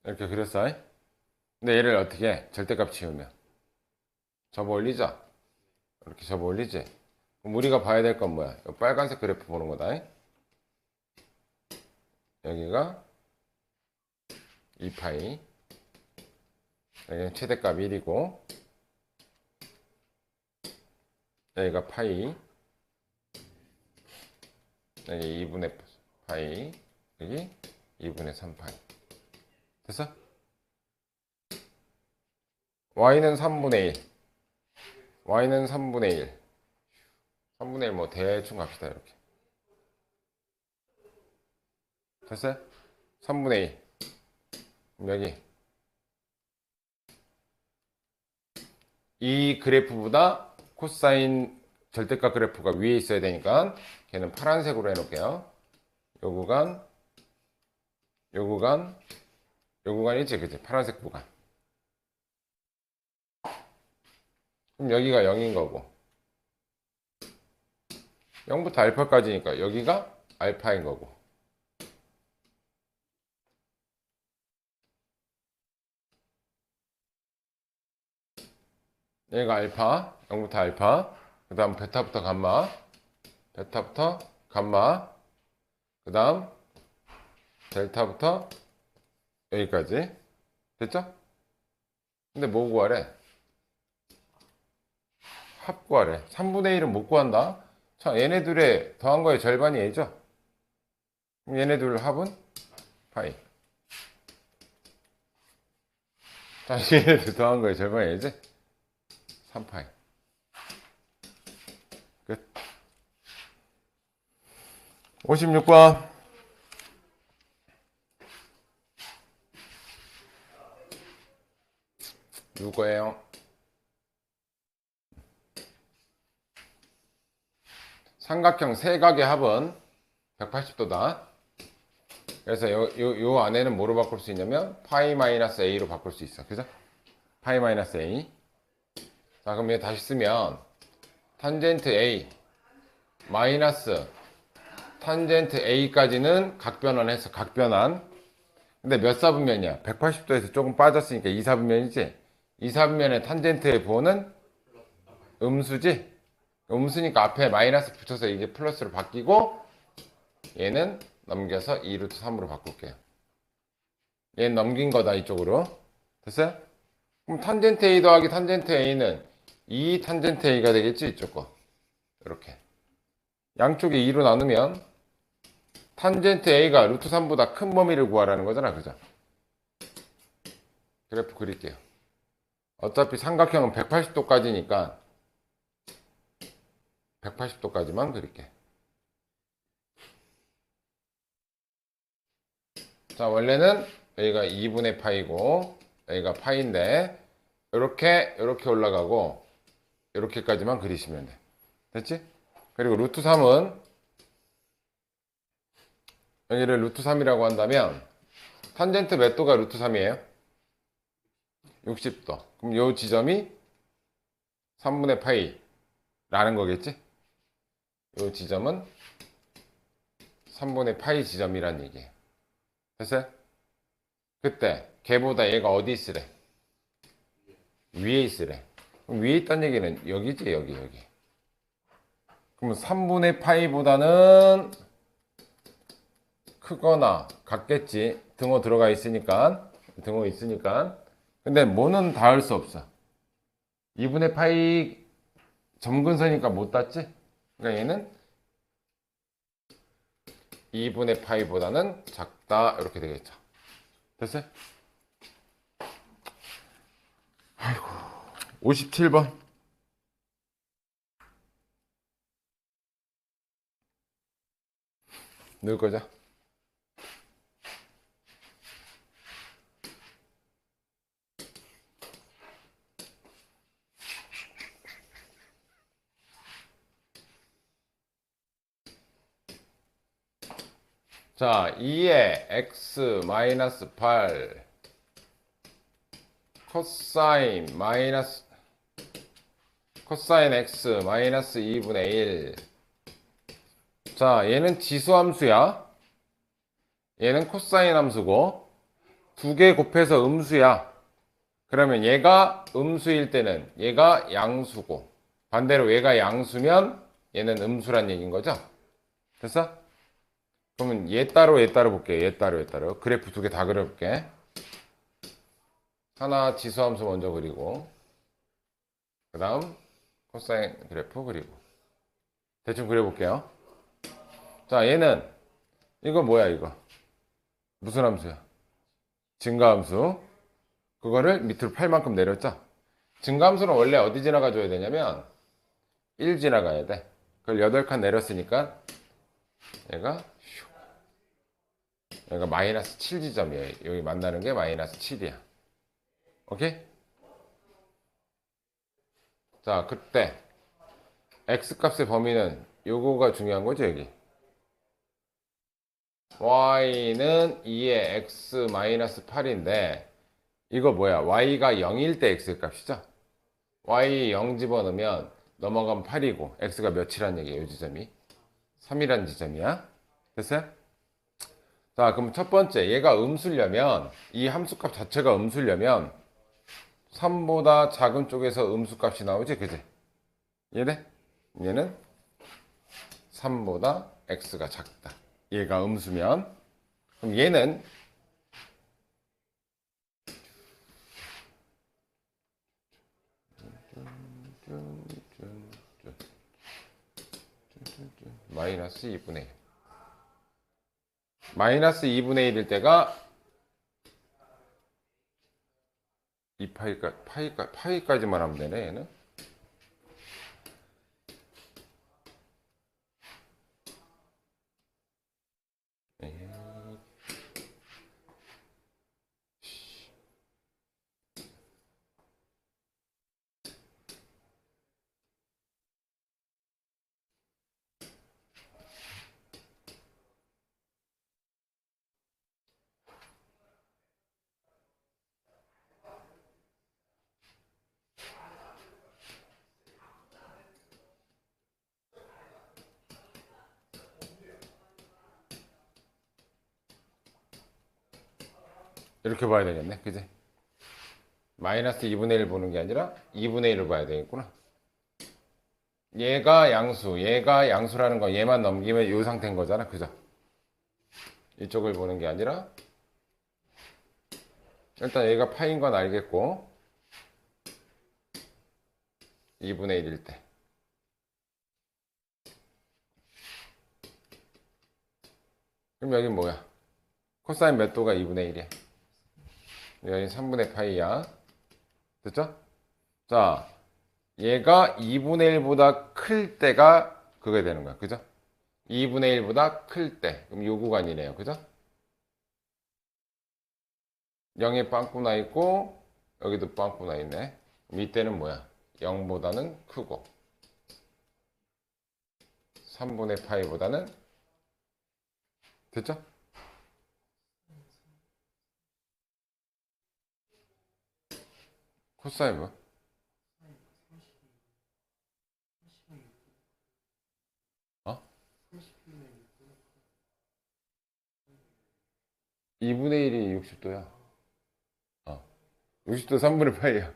이렇게 그렸어. 근데 얘를 어떻게 해? 절대값 치우면 접어 올리죠? 이렇게 접어 올리지? 그럼 우리가 봐야 될 건 뭐야? 이 빨간색 그래프 보는 거다. 여기가 2파이, 여기는 최대값 1이고, 여기가 파이, 여기 2분의 파이, 여기 2분의 3파이. 됐어? y는 3분의 1, y는 3분의 1, 3분의 1 뭐 대충 갑시다. 이렇게 됐어요? 3분의 1. 그럼 여기 이 그래프보다 코사인 절대값 그래프가 위에 있어야 되니까 걔는 파란색으로 해놓을게요. 요 구간, 요 구간, 요 구간이지, 그치? 파란색 구간. 그럼 여기가 0인 거고, 0부터 알파까지니까 여기가 알파인 거고. 얘가 알파, 0부터 알파, 그 다음 베타부터 감마, 베타부터 감마, 그 다음 델타부터 여기까지. 됐죠? 근데 뭐 구하래? 합 구하래. 3분의 1은 못 구한다. 자, 얘네들의 더한 거의 절반이 얘죠? 그럼 얘네들 합은 파이. 자, 얘네들 더한 거의 절반이 얘지? 3파이. 끝. 56번. 누구예요? 삼각형 세각의 합은 180도다. 그래서 요 안에는 뭐로 바꿀 수 있냐면 파이 마이너스 a로 바꿀 수 있어. 그죠? 파이 마이너스 a. 자, 그럼 얘 다시 쓰면 탄젠트 a 마이너스 탄젠트 a까지는 각변환해서 각변환. 근데 몇 사분면이야? 180도에서 조금 빠졌으니까 2사분면이지? 2사분면의 탄젠트의 부호는 음수지? 음수니까 앞에 마이너스 붙여서 이게 플러스로 바뀌고, 얘는 넘겨서 2루트 3으로 바꿀게요. 얘는 넘긴 거다, 이쪽으로. 됐어요? 그럼 탄젠트 A 더하기 탄젠트 A는 2 탄젠트 A가 되겠지, 이쪽 거. 이렇게. 양쪽에 2로 나누면 탄젠트 A가 루트 3보다 큰 범위를 구하라는 거잖아, 그죠? 그래프 그릴게요. 어차피 삼각형은 180도까지니까 180도까지만 그릴게. 자, 원래는 여기가 2분의 파이고 여기가 파인데 이렇게 올라가고 이렇게까지만 그리시면 돼. 됐지? 그리고 루트 3은 여기를 루트 3이라고 한다면 탄젠트 몇 도가 루트 3이에요? 60도. 그럼 요 지점이 3분의 파이라는 거겠지? 요 지점은 3분의 파이 지점이란 얘기예요. 됐어요? 그때 걔보다 얘가 어디 있으래? 위에 있으래. 그럼 위에 있다는 얘기는 여기지, 여기. 그러면 3분의 파이보다는 크거나 같겠지. 등호 들어가 있으니까. 근데 뭐는 닿을 수 없어. 2분의 파이 점근선이니까 못 닿지? 그러니까 얘는 2분의 파이보다는 작다. 이렇게 되겠죠. 됐어요? 57번. 넣을 거죠? 자, 2의 x-8 코사인 x 마이너스 2분의 1. 자, 얘는 지수함수야. 얘는 코사인 함수고 두 개 곱해서 음수야. 그러면 얘가 음수일 때는 얘가 양수고 반대로 얘가 양수면 얘는 음수란 얘기인 거죠. 됐어? 그러면 얘 따로 볼게요. 얘 따로. 그래프 두 개 다 그려볼게. 하나 지수함수 먼저 그리고 그 다음 코사인 그래프 그리고 대충 그려볼게요. 자, 얘는 이거 뭐야 이거 무슨 함수야? 증가함수. 그거를 밑으로 8만큼 내렸죠. 증가함수는 원래 어디 지나가 줘야 되냐면 1 지나가야 돼. 그걸 8칸 내렸으니까 얘가 마이너스 7 지점이에요. 여기 만나는 게 마이너스 7이야. 오케이? 자, 그때 x값의 범위는 요거가 중요한 거죠, 여기. y는 2의 x-8인데 이거 뭐야? y가 0일 때 x의 값이죠? y 0 집어넣으면 넘어가면 8이고 x가 몇이란 얘기예요, 이 지점이? 3이란 지점이야. 됐어요? 자, 그럼 첫 번째 얘가 음수려면 이 함수값 자체가 음수려면 3보다 작은 쪽에서 음수값이 나오지, 그지? 얘네? 얘는 3보다 x가 작다. 얘가 음수면 그럼 얘는 마이너스 2분의 1. 마이너스 2분의 1일 때가 이 파이까지만 하면 되네, 얘는. 이렇게 봐야 되겠네, 그지? 마이너스 2분의 1 보는 게 아니라 2분의 1을 봐야 되겠구나. 얘가 양수라는 건 얘만 넘기면 이 상태인 거잖아, 그죠? 이쪽을 보는 게 아니라 일단 얘가 파인 건 알겠고 2분의 1일 때 그럼 여긴 뭐야? 코사인 몇 도가 2분의 1이야? 여기 3분의 파이야. 됐죠? 자, 얘가 2분의 1보다 클 때가 그게 되는 거야. 그죠? 2분의 1보다 클 때. 그럼 요 구간이네요. 그죠? 0에 빵꾸 나 있고 여기도 빵꾸 나 있네. 그럼 이때는 뭐야? 0보다는 크고 3분의 파이보다는 됐죠? 코사인 뭐? 2분의 1이 60도야. 60도 3분의 파이야.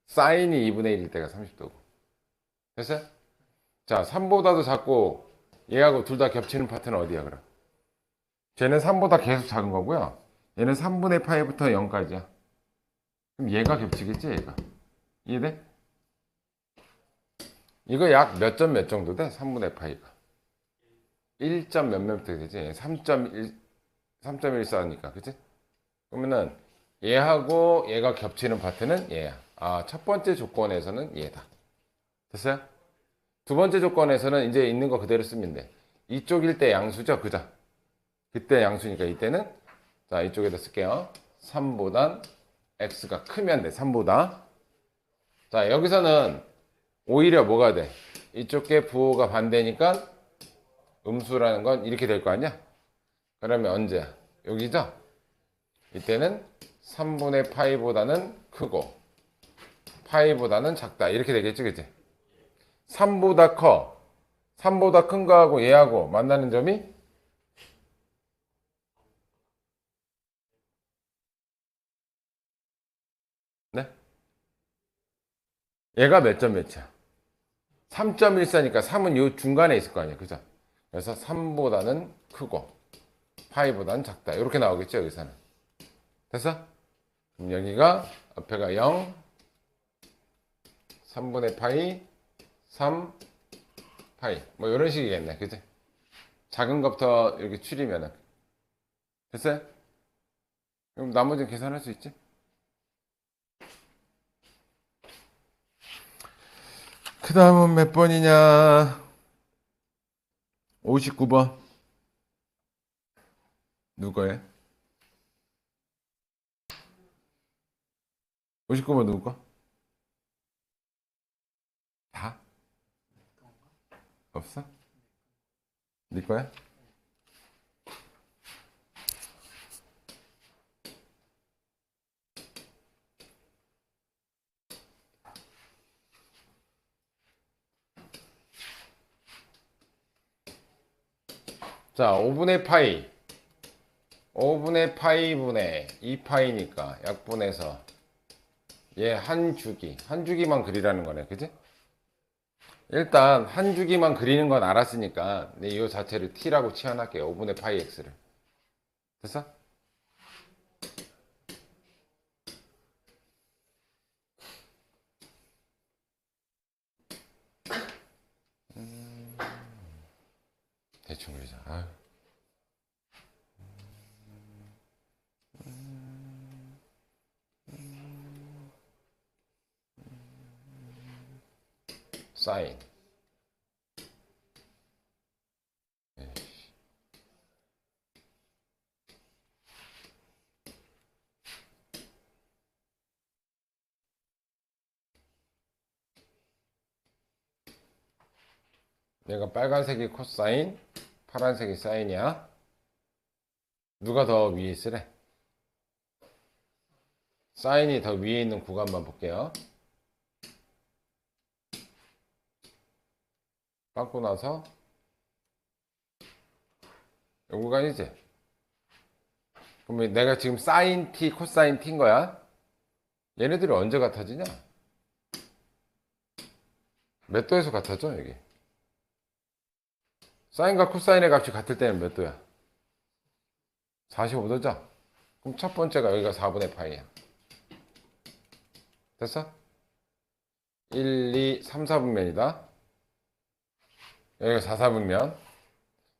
사인이 2분의 1일 때가 30도고. 됐어요? 자, 3보다도 작고 얘하고 둘 다 겹치는 파트는 어디야, 그럼? 쟤는 3보다 계속 작은 거고요. 얘는 3분의 파이부터 0까지야. 그럼 얘가 겹치겠지, 얘가. 이해돼? 이거 약 몇 점 몇 정도 돼? 3분의 파이가. 1점 몇몇 되지? 3.14니까, 그치? 그러면은 얘하고 얘가 겹치는 파트는 얘야. 첫 번째 조건에서는 얘다. 됐어요? 두 번째 조건에서는 이제 있는 거 그대로 쓰면 돼. 이쪽일 때 양수죠, 그죠? 그때 양수니까 이때는 자, 이쪽에다 쓸게요. 3보단 x가 크면 돼. 3보다. 자, 여기서는 오히려 뭐가 돼? 이쪽 게 부호가 반대니까 음수라는 건 이렇게 될 거 아니야? 그러면 언제야? 여기죠? 이때는 3분의 파이보다는 크고 파이보다는 작다. 이렇게 되겠지, 그치? 3보다 커. 3보다 큰 거하고 얘하고 만나는 점이 네? 얘가 몇 점 몇이야? 3.14니까 3은 요 중간에 있을 거 아니야, 그죠? 그래서 3보다는 크고 파이보다는 작다. 이렇게 나오겠죠, 여기서는. 됐어? 그럼 여기가 앞에가 0, 3분의 파이, 3 파이. 뭐 이런 식이겠네, 그지? 작은 것부터 이렇게 추리면은. 됐어요? 그럼 나머지는 계산할 수 있지? 그 다음은 몇 번이냐? 59번. 누구의? 59번 누구 거? 다? 없어? 네 거야? 자, 5분의 파이. 5분의 파이분의 2파이니까 약분해서 얘 한 주기. 한 주기만 그리라는 거네, 그지? 일단 한 주기만 그리는 건 알았으니까 이 자체를 t라고 치환할게요. 5분의 파이 x를. 됐어? 대충 그리자. 아유. 사인. 얘가 빨간색이 코사인, 파란색이 사인이야. 누가 더 위에 있으래? 사인이 더 위에 있는 구간만 볼게요. 감고 나서 이 구간이지? 그러면 내가 지금 사인 t, 코사인 t인 거야? 얘네들이 언제 같아지냐? 몇 도에서 같아져, 여기? 사인과 코사인의 값이 같을 때는 몇 도야? 45도죠? 그럼 첫 번째가 여기가 4분의 파이야. 됐어? 1, 2, 3, 4분면이다. 여기가 4, 4분면.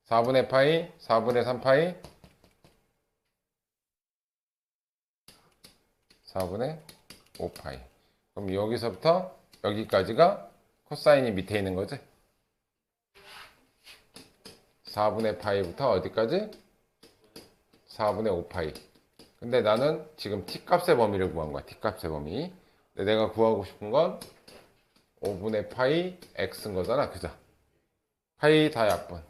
4분의 파이, 4분의 3 파이, 4분의 5 파이. 그럼 여기서부터 여기까지가 코사인이 밑에 있는 거지? 4분의 파이부터 어디까지? 4분의 5파이. 근데 나는 지금 t값의 범위를 구한 거야. t값의 범위. 근데 내가 구하고 싶은 건 5분의 파이 x인 거잖아. 그죠? 파이 다 약분.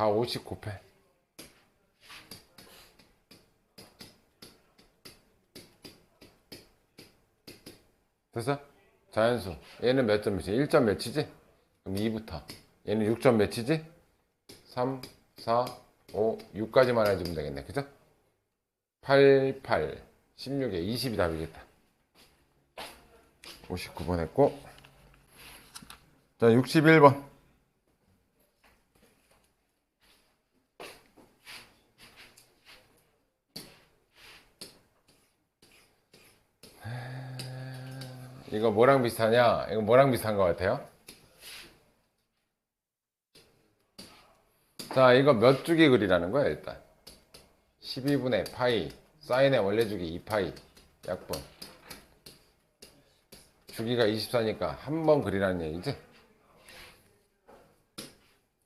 다 50 곱해. 됐어? 자연수. 얘는 몇 점 몇이지? 1점 몇이지? 그럼 2부터. 얘는 6점 몇이지? 3, 4, 5, 6까지만 해주면 되겠네. 그죠? 8, 8, 16에 20이 답이겠다. 59번 했고. 자, 61번. 이거 뭐랑 비슷하냐? 이거 뭐랑 비슷한 것 같아요? 자, 이거 몇 주기 글이라는 거야, 일단. 12분의 파이, 사인의 원래주기 2파이, 약분. 주기가 24니까 한 번 그리라는 얘기지?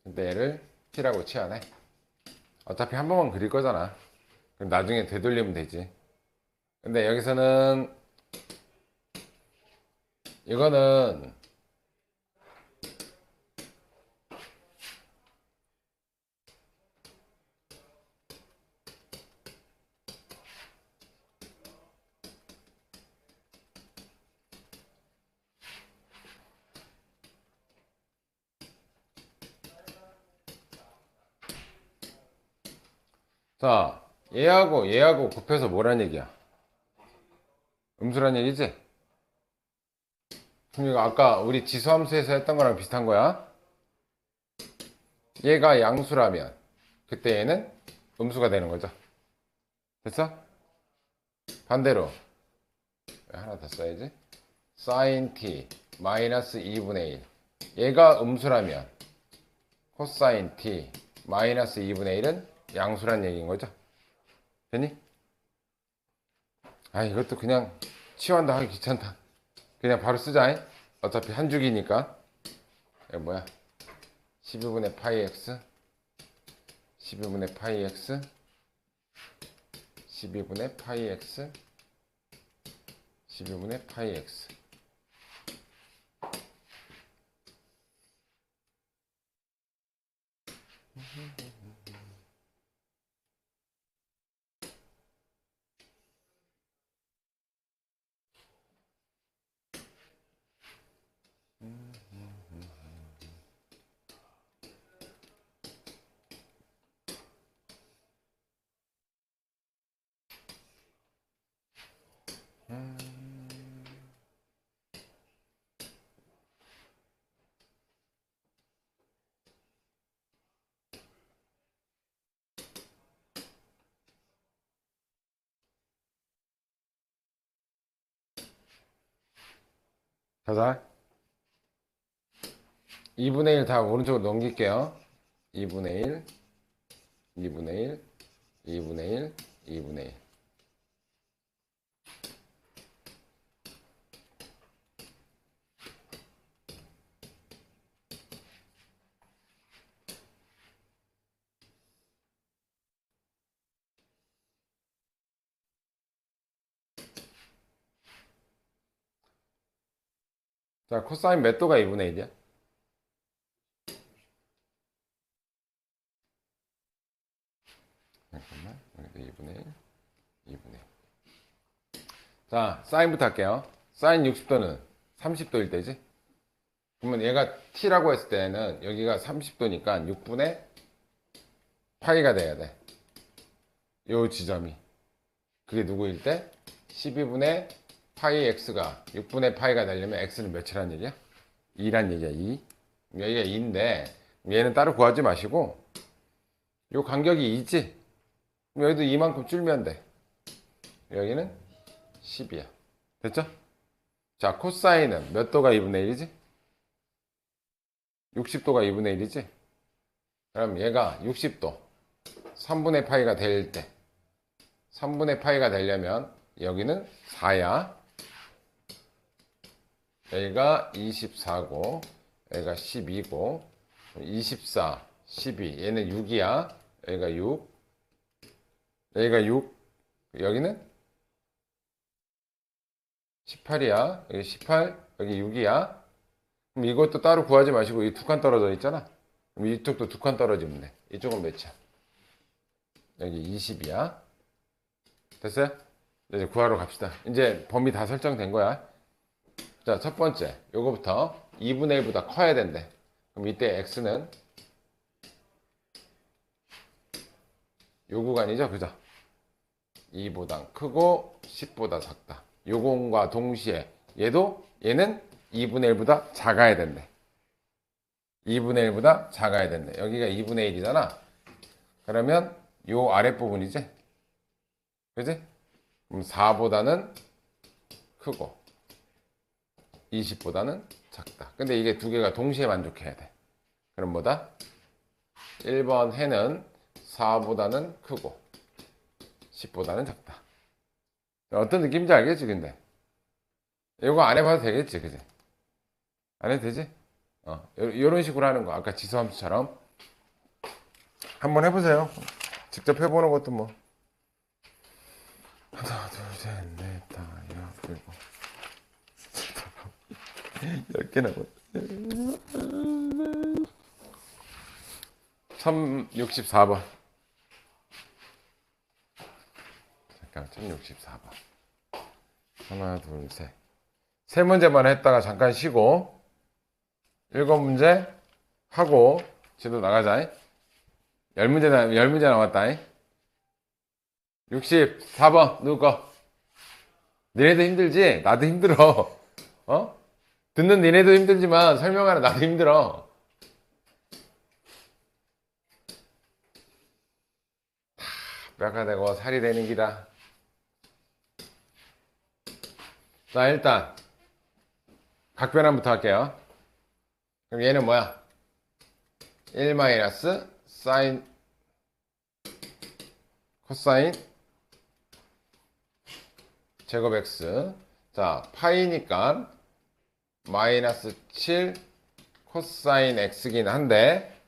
근데 얘를 T라고 치환해. 어차피 한 번만 그릴 거잖아. 그럼 나중에 되돌리면 되지. 근데 여기서는 이거는 자, 얘하고 곱해서 뭐란 얘기야? 음수란 얘기지? 그럼 이거 아까 우리 지수함수에서 했던 거랑 비슷한 거야. 얘가 양수라면 그때 얘는 음수가 되는 거죠. 됐어? 반대로 하나 더 써야지. sin t 마이너스 2분의 1. 얘가 음수라면 코사인 t 마이너스 2분의 1은 양수란 얘기인 거죠. 되니? 아, 이것도 그냥 치환도 하기 귀찮다. 그냥 바로 쓰자. 어차피 한 주기니까. 이거 뭐야? 12분의 파이 x 12분의 파이 x 12분의 파이 x 12분의 파이 x. 가자. 2분의 1 다 오른쪽으로 넘길게요. 2분의 1, 2분의 1, 2분의 1, 2분의 1. 자, 코사인 몇 도가 2분의 1이야? 잠깐만. 여기도 2분의 1, 2분의 1. 자, 사인부터 할게요. 사인 60도는 30도일 때지? 그러면 얘가 t라고 했을 때는 여기가 30도니까 6분의 파이가 돼야 돼. 요 지점이. 그게 누구일 때? 12분의 파이 x가 6분의 파이가 되려면 x는 몇이란 얘기야? 2란 얘기야, 2. 여기가 2인데 얘는 따로 구하지 마시고 요 간격이 2지? 그럼 여기도 이만큼 줄면 돼. 여기는 10이야. 됐죠? 자, 코사인은 몇 도가 2분의 1이지? 60도가 2분의 1이지? 그럼 얘가 60도 3분의 파이가 될 때 3분의 파이가 되려면 여기는 4야. 여기가 24고 여기가 12고 24, 12 얘는 6이야. 여기가 6 여기가 6 여기는 18이야. 여기 18 여기 6이야. 그럼 이것도 따로 구하지 마시고 이 두 칸 떨어져 있잖아. 그럼 이쪽도 두 칸 떨어지면 돼. 이쪽은 몇이야? 여기 20이야. 됐어요? 이제 구하러 갑시다. 이제 범위 다 설정된 거야. 자, 첫 번째 요거부터 2분의 1보다 커야 된대. 그럼 이때 x는 요 구간이죠, 그죠? 2보다 크고 10보다 작다. 요공과 동시에 얘는 2분의 1보다 작아야 된대. 2분의 1보다 작아야 된대. 여기가 2분의 1이잖아. 그러면 요 아랫부분이지? 그지? 그럼 4보다는 크고 20보다는 작다. 근데 이게 두 개가 동시에 만족해야 돼. 그럼 뭐다? 1번 해는 4보다는 크고 10보다는 작다. 어떤 느낌인지 알겠지, 근데? 이거 안 해봐도 되겠지, 그지? 안 해도 되지? 요런 식으로 하는 거. 아까 지수함수처럼. 한번 해보세요. 직접 해보는 것도 뭐. 하나, 둘, 셋, 넷, 다, 여섯, 일곱. 10개 나고. 1064번. 잠깐, 1064번. 하나, 둘, 셋. 세 문제만 했다가 잠깐 쉬고, 7문제 하고, 지도 나가자. 10문제 남았다. 64번, 누구 거? 니네도 힘들지? 나도 힘들어. 듣는 니네도 힘들지만 설명하는 나도 힘들어. 뼈가 되고 살이 되는 기다. 자, 일단 각변환부터 할게요. 그럼 얘는 뭐야? 1 마이너스 사인 코사인 제곱 x. 자, 파이니까 마이너스 7 코사인 x긴 한데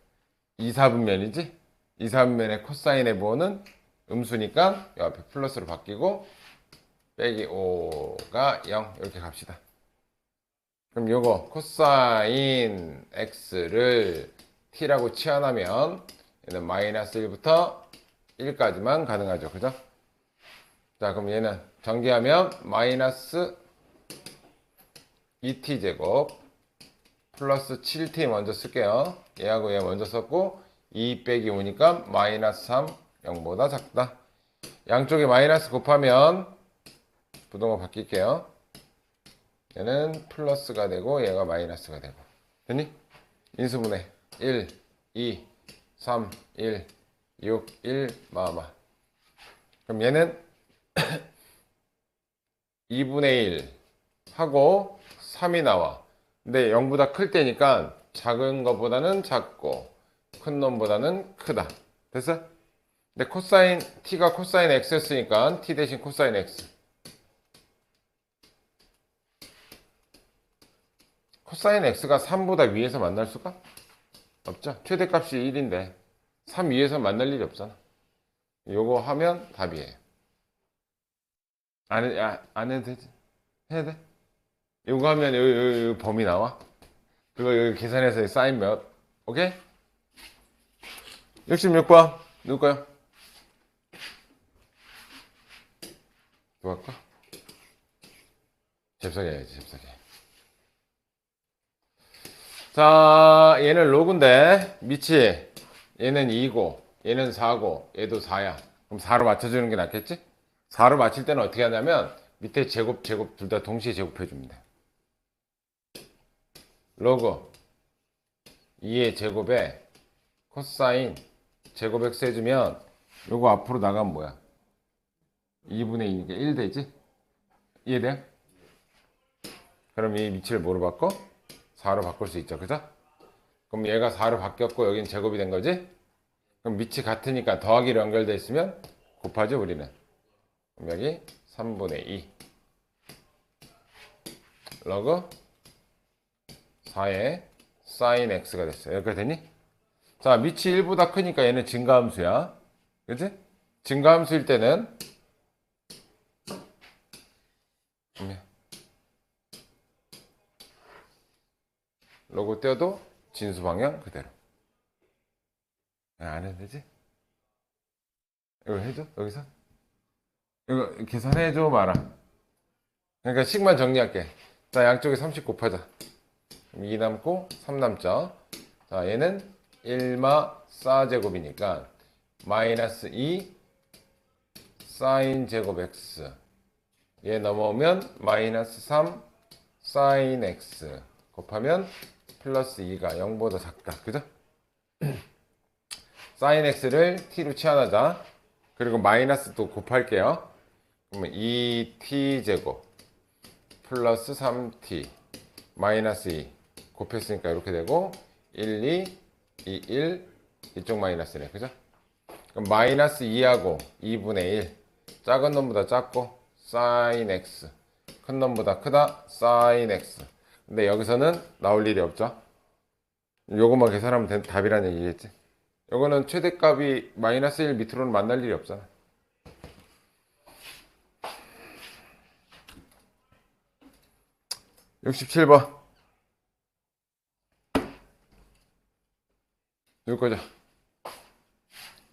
2, 4분면이지? 2, 4분면의 코사인의 부호는 음수니까 이 앞에 플러스로 바뀌고 빼기 5가 0 이렇게 갑시다. 그럼 요거 코사인 x를 t라고 치환하면 얘는 마이너스 1부터 1까지만 가능하죠, 그죠? 자, 그럼 얘는 전개하면 마이너스 2t제곱 플러스 7t 먼저 쓸게요. 얘하고 얘 먼저 썼고 2 빼기 5니까 마이너스 3 0보다 작다. 양쪽에 마이너스 곱하면 부동호 바뀔게요. 얘는 플러스가 되고 얘가 마이너스가 되고. 됐니? 인수분해 1, 2, 3, 1, 6, 1, 마마. 그럼 얘는 2분의 1 하고 3이 나와. 근데 0보다 클 때니까 작은 것보다는 작고 큰 놈보다는 크다. 됐어? 근데 코사인 t가 코사인 x였으니까 t 대신 코사인 x. 코사인 x가 3보다 위에서 만날 수가 없죠. 최대값이 1인데 3 위에서 만날 일이 없잖아. 요거 하면 답이에요. 안 해도 되지? 해야 돼? 요거 하면 요 범위 나와? 그거 여기 계산해서 사인 몇? 오케이? 66번 누구 거요? 누구 할까? 잽싸게 해야지, 잽싸게. 자, 얘는 로그인데 미치 얘는 2고 얘는 4고 얘도 4야. 그럼 4로 맞춰주는 게 낫겠지? 4로 맞출 때는 어떻게 하냐면 밑에 제곱 둘 다 동시에 제곱해 줍니다. 로그 2의 제곱에 코사인 제곱 x 해주면 요거 앞으로 나가면 뭐야? 2분의 2니까 1 되지? 이해돼요? 그럼 이 위치를 뭐로 바꿔? 4로 바꿀 수 있죠, 그죠? 그럼 얘가 4로 바뀌었고 여기는 제곱이 된 거지? 그럼 밑이 같으니까 더하기로 연결되어 있으면 곱하죠, 우리는. 그럼 여기 3분의 2 러그 4의 사인 x가 됐어요. 여기까지 됐니? 자, 밑이 1보다 크니까 얘는 증가함수야. 그치? 증가함수일 때는 로고 떼어도 진수 방향 그대로. 안 해도 되지? 이거 해줘? 여기서? 이거 계산해줘 마라. 그러니까 식만 정리할게. 자, 양쪽에 30 곱하자. 2 남고 3 남죠. 자, 얘는 1마 4제곱이니까 마이너스 2 사인 제곱 x. 얘 넘어오면 마이너스 3 사인 x 곱하면 플러스 2가 0보다 작다. 그죠? 사인 x를 t로 치환하자. 그리고 마이너스 또 곱할게요. 그러면 2t 제곱 플러스 3t 마이너스 2 곱했으니까 이렇게 되고 1, 2, 2, 1 이쪽 마이너스네. 그죠? 그럼 마이너스 2하고 2분의 1 작은 놈보다 작고 사인 x 큰 놈보다 크다 사인 x. 근데 여기서는 나올 일이 없죠. 요것만 계산하면 답이라는 얘기겠지. 요거는 최대값이 마이너스 1 밑으로는 만날 일이 없잖아. 67번 이거 거죠.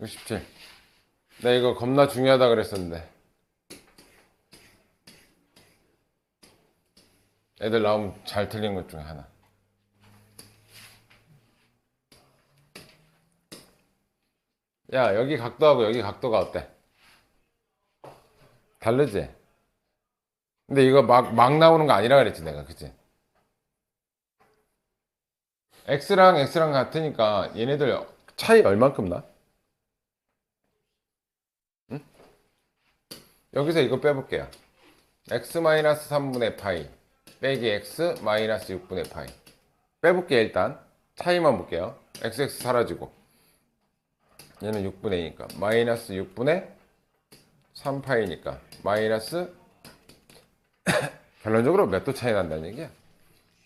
67. 나 이거 겁나 중요하다 그랬었는데 애들 나오면 잘 틀린 것 중에 하나. 야, 여기 각도하고 여기 각도가 어때? 다르지? 근데 이거 막 나오는 거 아니라 그랬지 내가. 그치? x랑 x랑 같으니까 얘네들 차이 얼만큼 나? 응? 여기서 이거 빼볼게요. x-3분의 파이 빼기 x-6분의 파이 빼볼게요. 일단 차이만 볼게요. xx 사라지고 얘는 6분의 2니까 마이너스 6분의 3파이니까 마이너스 결론적으로 몇 도 차이 난다는 얘기야?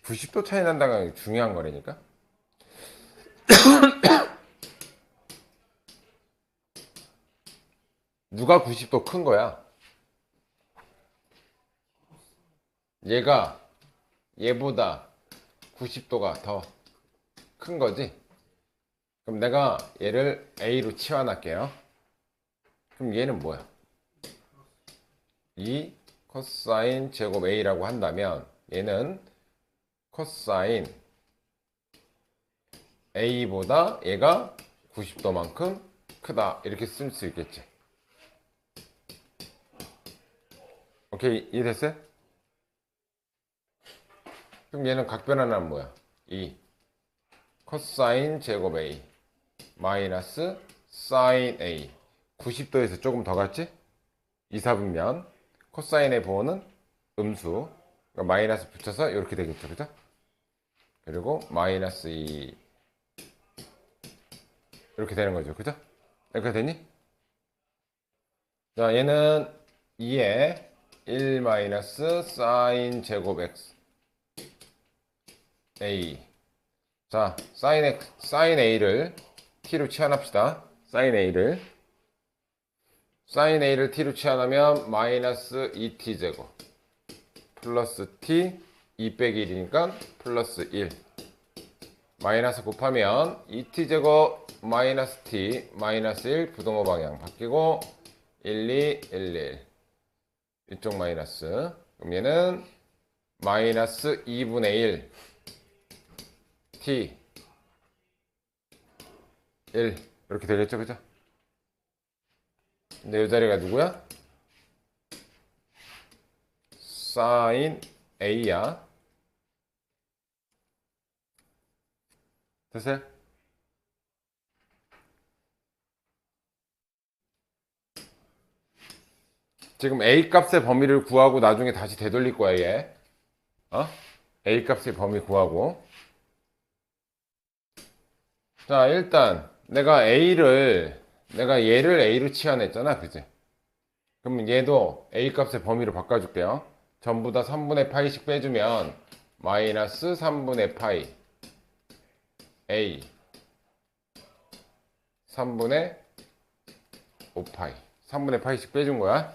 90도 차이 난다는 게 중요한 거라니까. 누가 90도 큰 거야? 얘가 얘보다 90도가 더 큰 거지. 그럼 내가 얘를 A로 치환할게요. 그럼 얘는 뭐야? 2 코사인 제곱 A라고 한다면 얘는 코사인 A보다 얘가 90도만큼 크다. 이렇게 쓸 수 있겠지. 오케이, 이해됐어요? 그럼 얘는 각변환은 뭐야? 2 코사인 제곱 A 마이너스 사인 A 90도에서 조금 더 갔지? 2, 4분면 코사인의 보호는 음수 그러니까 마이너스 붙여서 이렇게 되겠죠. 그죠? 그리고 마이너스 2 이렇게 되는 거죠. 그죠? 이렇게 되니? 자, 얘는 2에 1 마이너스 사인 제곱 x A. 자, 사인 A를 T로 치환합시다. 사인 A를 T로 치환하면 마이너스 2T 제곱 플러스 T 2 빼기 1이니까 플러스 1 마이너스 곱하면 2T 제곱 마이너스 T 마이너스 1 부동호 방향 바뀌고 1, 2, 1, 1 이쪽 마이너스. 그럼 얘는 마이너스 2분의 1 T 1 이렇게 되겠죠. 그죠? 근데 이 자리가 누구야? 사인 A야. 됐어요? 지금 A 값의 범위를 구하고 나중에 다시 되돌릴 거야 얘. A 값의 범위 구하고. 자, 일단 내가 얘를 A로 치환했잖아. 그지? 그럼 얘도 A 값의 범위로 바꿔줄게요. 전부 다 3분의 파이씩 빼주면 마이너스 3분의 파이 A 3분의 5파이 3분의 파이씩 빼준 거야.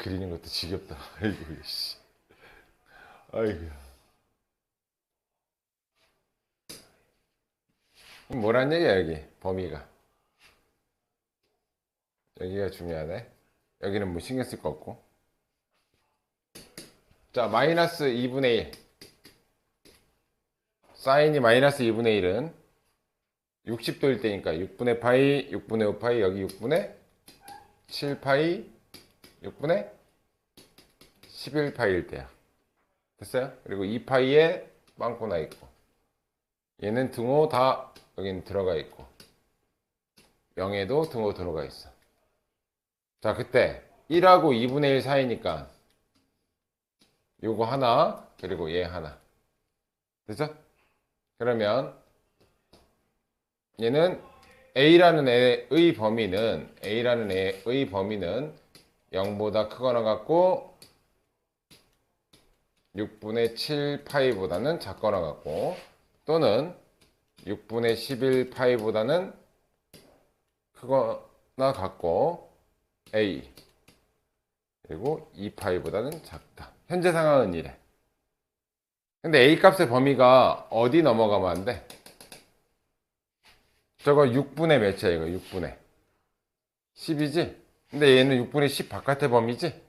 그리는 것도 지겹다. 아이고, 씨. 아이고. 그럼 뭐란 얘기야, 여기? 범위가. 여기가 중요하네. 여기는 뭐 신경 쓸 거 없고. 자, 마이너스 2분의 1. 사인이 마이너스 2분의 1은 60도일 때니까 6분의 파이, 6분의 5파이, 여기 6분의 7파이, 6분의 11파이일 때야. 됐어요? 그리고 2파이에 빵꾸 나 있고, 얘는 등호 다 여긴 들어가 있고, 0에도 등호 들어가 있어. 자, 그때 1하고 2분의 1 사이니까 요거 하나, 그리고 얘 하나. 됐죠? 그러면 얘는 A라는 애의 범위는 0보다 크거나 같고 6분의 7파이보다는 작거나 같고, 또는 6분의 11파이보다는 크거나 같고 A, 그리고 2파이보다는 작다. 현재 상황은 이래. 근데 A 값의 범위가 어디 넘어가면 안 돼? 저거 6분의 몇이야, 이거? 6분의 10이지? 근데 얘는 6분의 10 바깥의 범위지?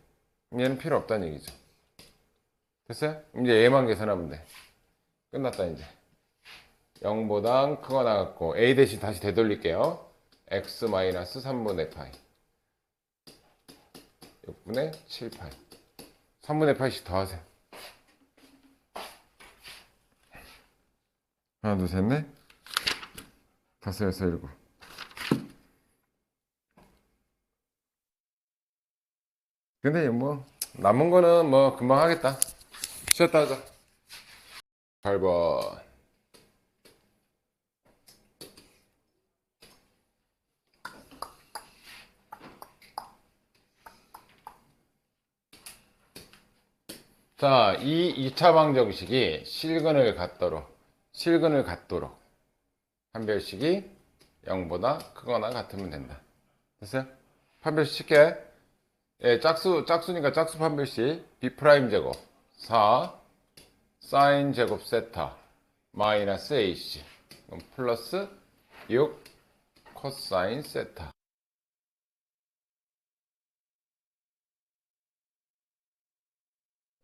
얘는 필요 없다는 얘기죠. 됐어요? 이제 얘만 계산하면 돼. 끝났다, 이제. 0보다 크거나 같고, A 대신 다시 되돌릴게요. x-3분의 파이. 6분의 7파이. 3분의 파이씩 더하세요. 하나, 둘, 셋, 넷. 다섯, 여섯, 일곱. 근데 뭐 남은 거는 뭐 금방 하겠다. 쉬었다 하자. 8번. 자, 이 2차 방정식이 실근을 갖도록 판별식이 0보다 크거나 같으면 된다. 됐어요? 판별식 칠게. 예, 짝수니까 짝수 판별식 B' 제곱 4 사인 제곱 세타 마이너스 AC 그럼 플러스 6 코사인 세타.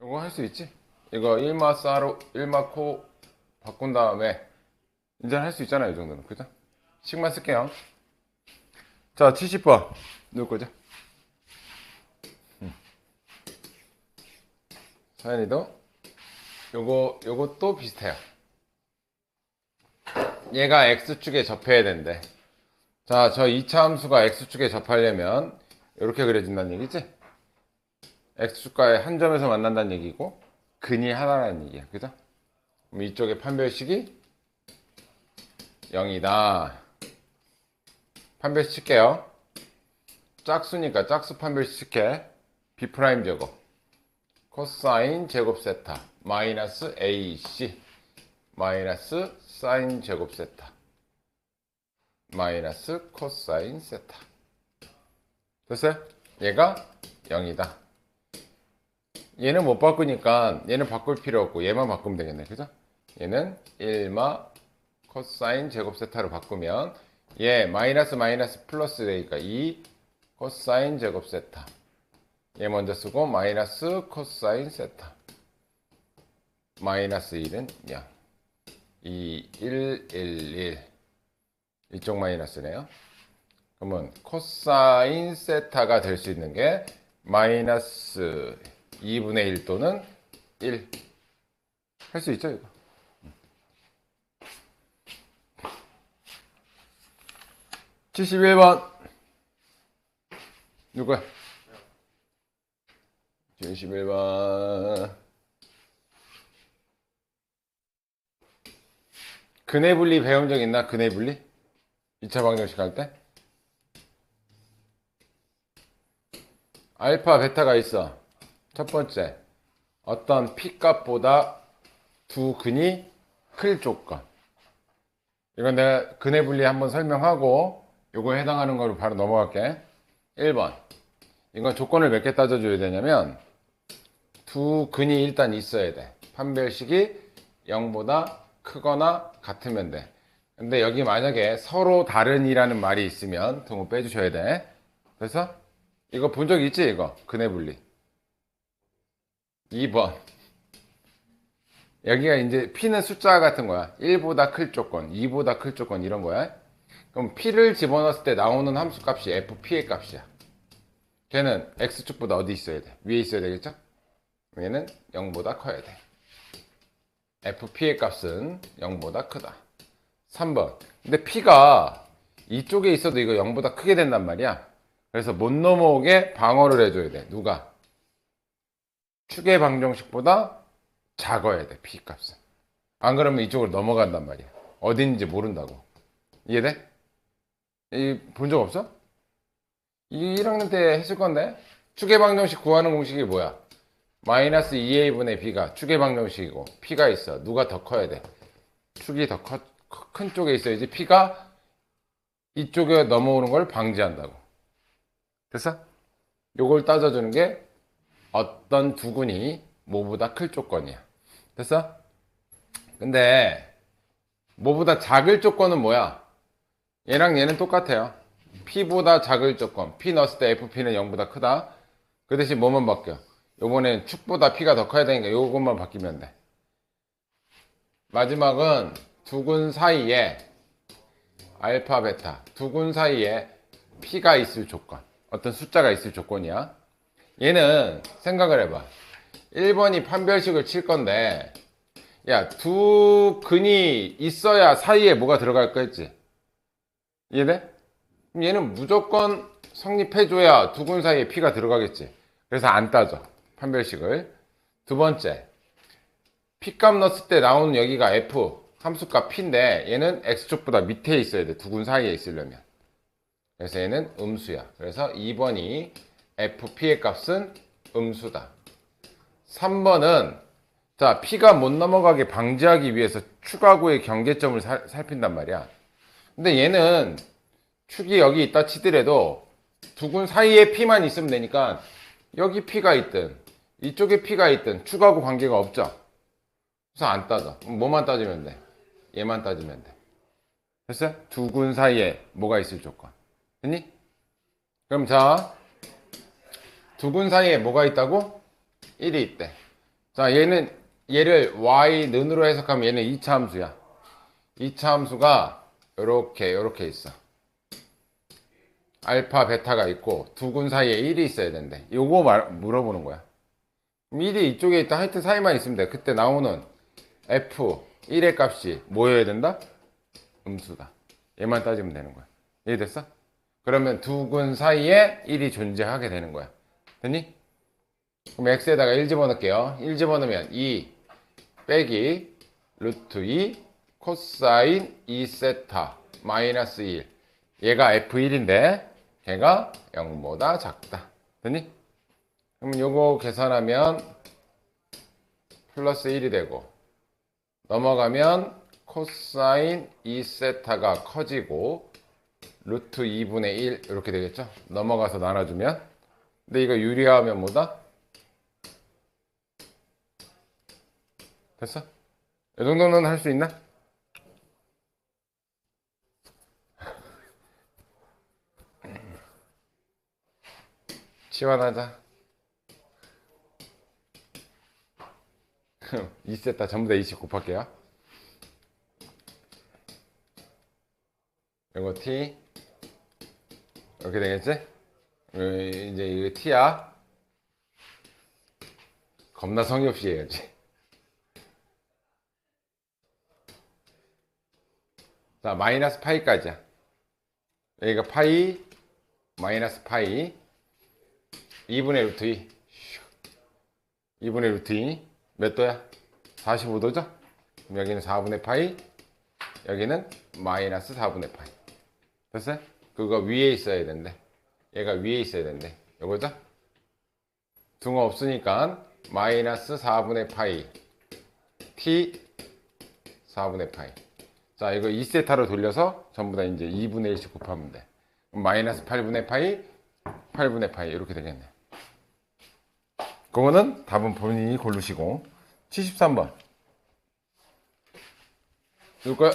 이거 할 수 있지? 이거 1마 사로 1마 코 바꾼 다음에 이제 할 수 있잖아요, 이 정도는. 그죠? 식만 쓸게요. 자, 70번 누구 거죠? 사연이도 요것도 비슷해요. 얘가 x축에 접해야 된대. 자, 저 2차 함수가 x축에 접하려면 이렇게 그려진다는 얘기지? x축과의 한 점에서 만난다는 얘기고 근이 하나라는 얘기야. 그죠? 그럼 이쪽에 판별식이 0이다. 판별식 칠게요. 짝수니까 짝수 판별식 칠게. B' 제곱 코사인 제곱 세타 마이너스 AC 마이너스 사인 제곱 세타 마이너스 코사인 세타. 됐어요? 얘가 0이다. 얘는 못 바꾸니까 얘는 바꿀 필요 없고 얘만 바꾸면 되겠네. 그죠? 얘는 1마 코사인 제곱 세타로 바꾸면 얘 마이너스 마이너스 플러스 되니까 2 코사인 제곱 세타. 얘 먼저 쓰고 마이너스 코사인 세타. 마이너스 1은 0. 2, 1, 1, 1. 이쪽 마이너스네요. 그러면 코사인 세타가 될 수 있는 게 마이너스 2분의 1 또는 1. 할 수 있죠, 이거. 71번. 누구야? 71번. 근해 분리 배운 적 있나? 근해 분리? 2차 방정식 할 때? 알파, 베타가 있어. 첫 번째, 어떤 P 값보다 두 근이 클 조건. 이건 내가 근해 분리 한번 설명하고 요거에 해당하는 거로 바로 넘어갈게. 1번. 이건 조건을 몇 개 따져줘야 되냐면 두 근이 일단 있어야 돼. 판별식이 0보다 크거나 같으면 돼. 근데 여기 만약에 서로 다른이라는 말이 있으면 등호 빼주셔야 돼. 그래서 이거 본 적 있지? 이거 근의 분리 2번. 여기가 이제 P는 숫자 같은 거야. 1보다 클 조건, 2보다 클 조건 이런 거야. 그럼 P를 집어넣었을 때 나오는 함수 값이 FP의 값이야. 걔는 X축보다 어디 있어야 돼? 위에 있어야 되겠죠? 얘는 0보다 커야 돼. FP의 값은 0보다 크다. 3번. 근데 P가 이쪽에 있어도 이거 0보다 크게 된단 말이야. 그래서 못 넘어오게 방어를 해줘야 돼. 누가? 축의 방정식보다 작아야 돼. P 값은. 안 그러면 이쪽으로 넘어간단 말이야. 어딘지 모른다고. 이해돼? 본 적 없어? 1학년 때 했을 건데. 축의 방정식 구하는 공식이 뭐야? 마이너스 2a분의 b가 축의 방정식이고 p가 있어. 누가 더 커야 돼? 축이 더 큰 쪽에 있어야지 p가 이쪽에 넘어오는 걸 방지한다고. 됐어? 요걸 따져주는 게 어떤 두근이 뭐보다 클 조건이야. 됐어? 근데 뭐보다 작을 조건은 뭐야? 얘랑 얘는 똑같아요. P보다 작을 조건. P 넣었을 때 FP는 0보다 크다. 그 대신 뭐만 바뀌어? 요번엔 축보다 P가 더 커야 되니까 요것만 바뀌면 돼. 마지막은 두근 사이에 알파, 베타. 두근 사이에 P가 있을 조건. 어떤 숫자가 있을 조건이야. 얘는 생각을 해봐. 1번이 판별식을 칠 건데 야, 두 근이 있어야 사이에 뭐가 들어갈 거 했지? 이해돼? 그럼 얘는 무조건 성립해줘야 두 근 사이에 P가 들어가겠지. 그래서 안 따져. 판별식을. 두 번째, P값 넣었을 때 나오는 여기가 F 함수값 P인데 얘는 X축보다 밑에 있어야 돼. 두 근 사이에 있으려면. 그래서 얘는 음수야. 그래서 2번이 FP의 값은 음수다. 3번은 자, P가 못 넘어가게 방지하기 위해서 축하구의 경계점을 살핀단 말이야. 근데 얘는 축이 여기 있다 치더라도 두 근 사이에 P만 있으면 되니까 여기 P가 있든 이쪽에 P가 있든 축하구 관계가 없죠. 그래서 안 따져. 뭐만 따지면 돼? 얘만 따지면 돼. 됐어요? 두 근 사이에 뭐가 있을 조건. 됐니? 그럼 자, 두 근 사이에 뭐가 있다고? 1이 있대. 자, 얘를 y는으로 해석하면 얘는 2차 함수야. 2차 함수가 요렇게 있어. 알파, 베타가 있고 두 근 사이에 1이 있어야 된대. 요거 물어보는 거야. 1이 이쪽에 있다. 하여튼 사이만 있으면 돼. 그때 나오는 f 1의 값이 뭐여야 된다? 음수다. 얘만 따지면 되는 거야. 이해됐어? 그러면 두 근 사이에 1이 존재하게 되는 거야. 됐니? 그럼 x에다가 1 집어넣을게요. 1 집어넣으면 2 빼기 루트 2 코사인 2세타 마이너스 1. 얘가 f1인데 걔가 0보다 작다. 됐니? 그럼 요거 계산하면 플러스 1이 되고 넘어가면 코사인 2세타가 커지고 루트 2분의 1 이렇게 되겠죠? 넘어가서 나눠주면. 근데 이거 유리하면 뭐다? 됐어? 이 정도는 할 수 있나? 치환하자. 2세타 전부 다 20 곱할게요. 이거 t 이렇게 되겠지? 이제 이거 t야. 겁나 성의 없이 해야지. 자, 마이너스 파이까지야. 여기가 파이, 마이너스 파이, 2분의 루트 2. 2분의 루트 2. 몇 도야? 45도죠? 그럼 여기는 4분의 파이, 여기는 마이너스 4분의 파이. 됐어요? 그거 위에 있어야 된대. 얘가 위에 있어야 된대. 요거죠? 등호 없으니까 마이너스 4분의 파이, t 4분의 파이. 자, 이거 2세타로 돌려서 전부 다 이제 2분의 1씩 곱하면 돼. 그럼 마이너스 8분의 파이, 8분의 파이 이렇게 되겠네. 그거는 답은 본인이 고르시고. 73번 누굴까요?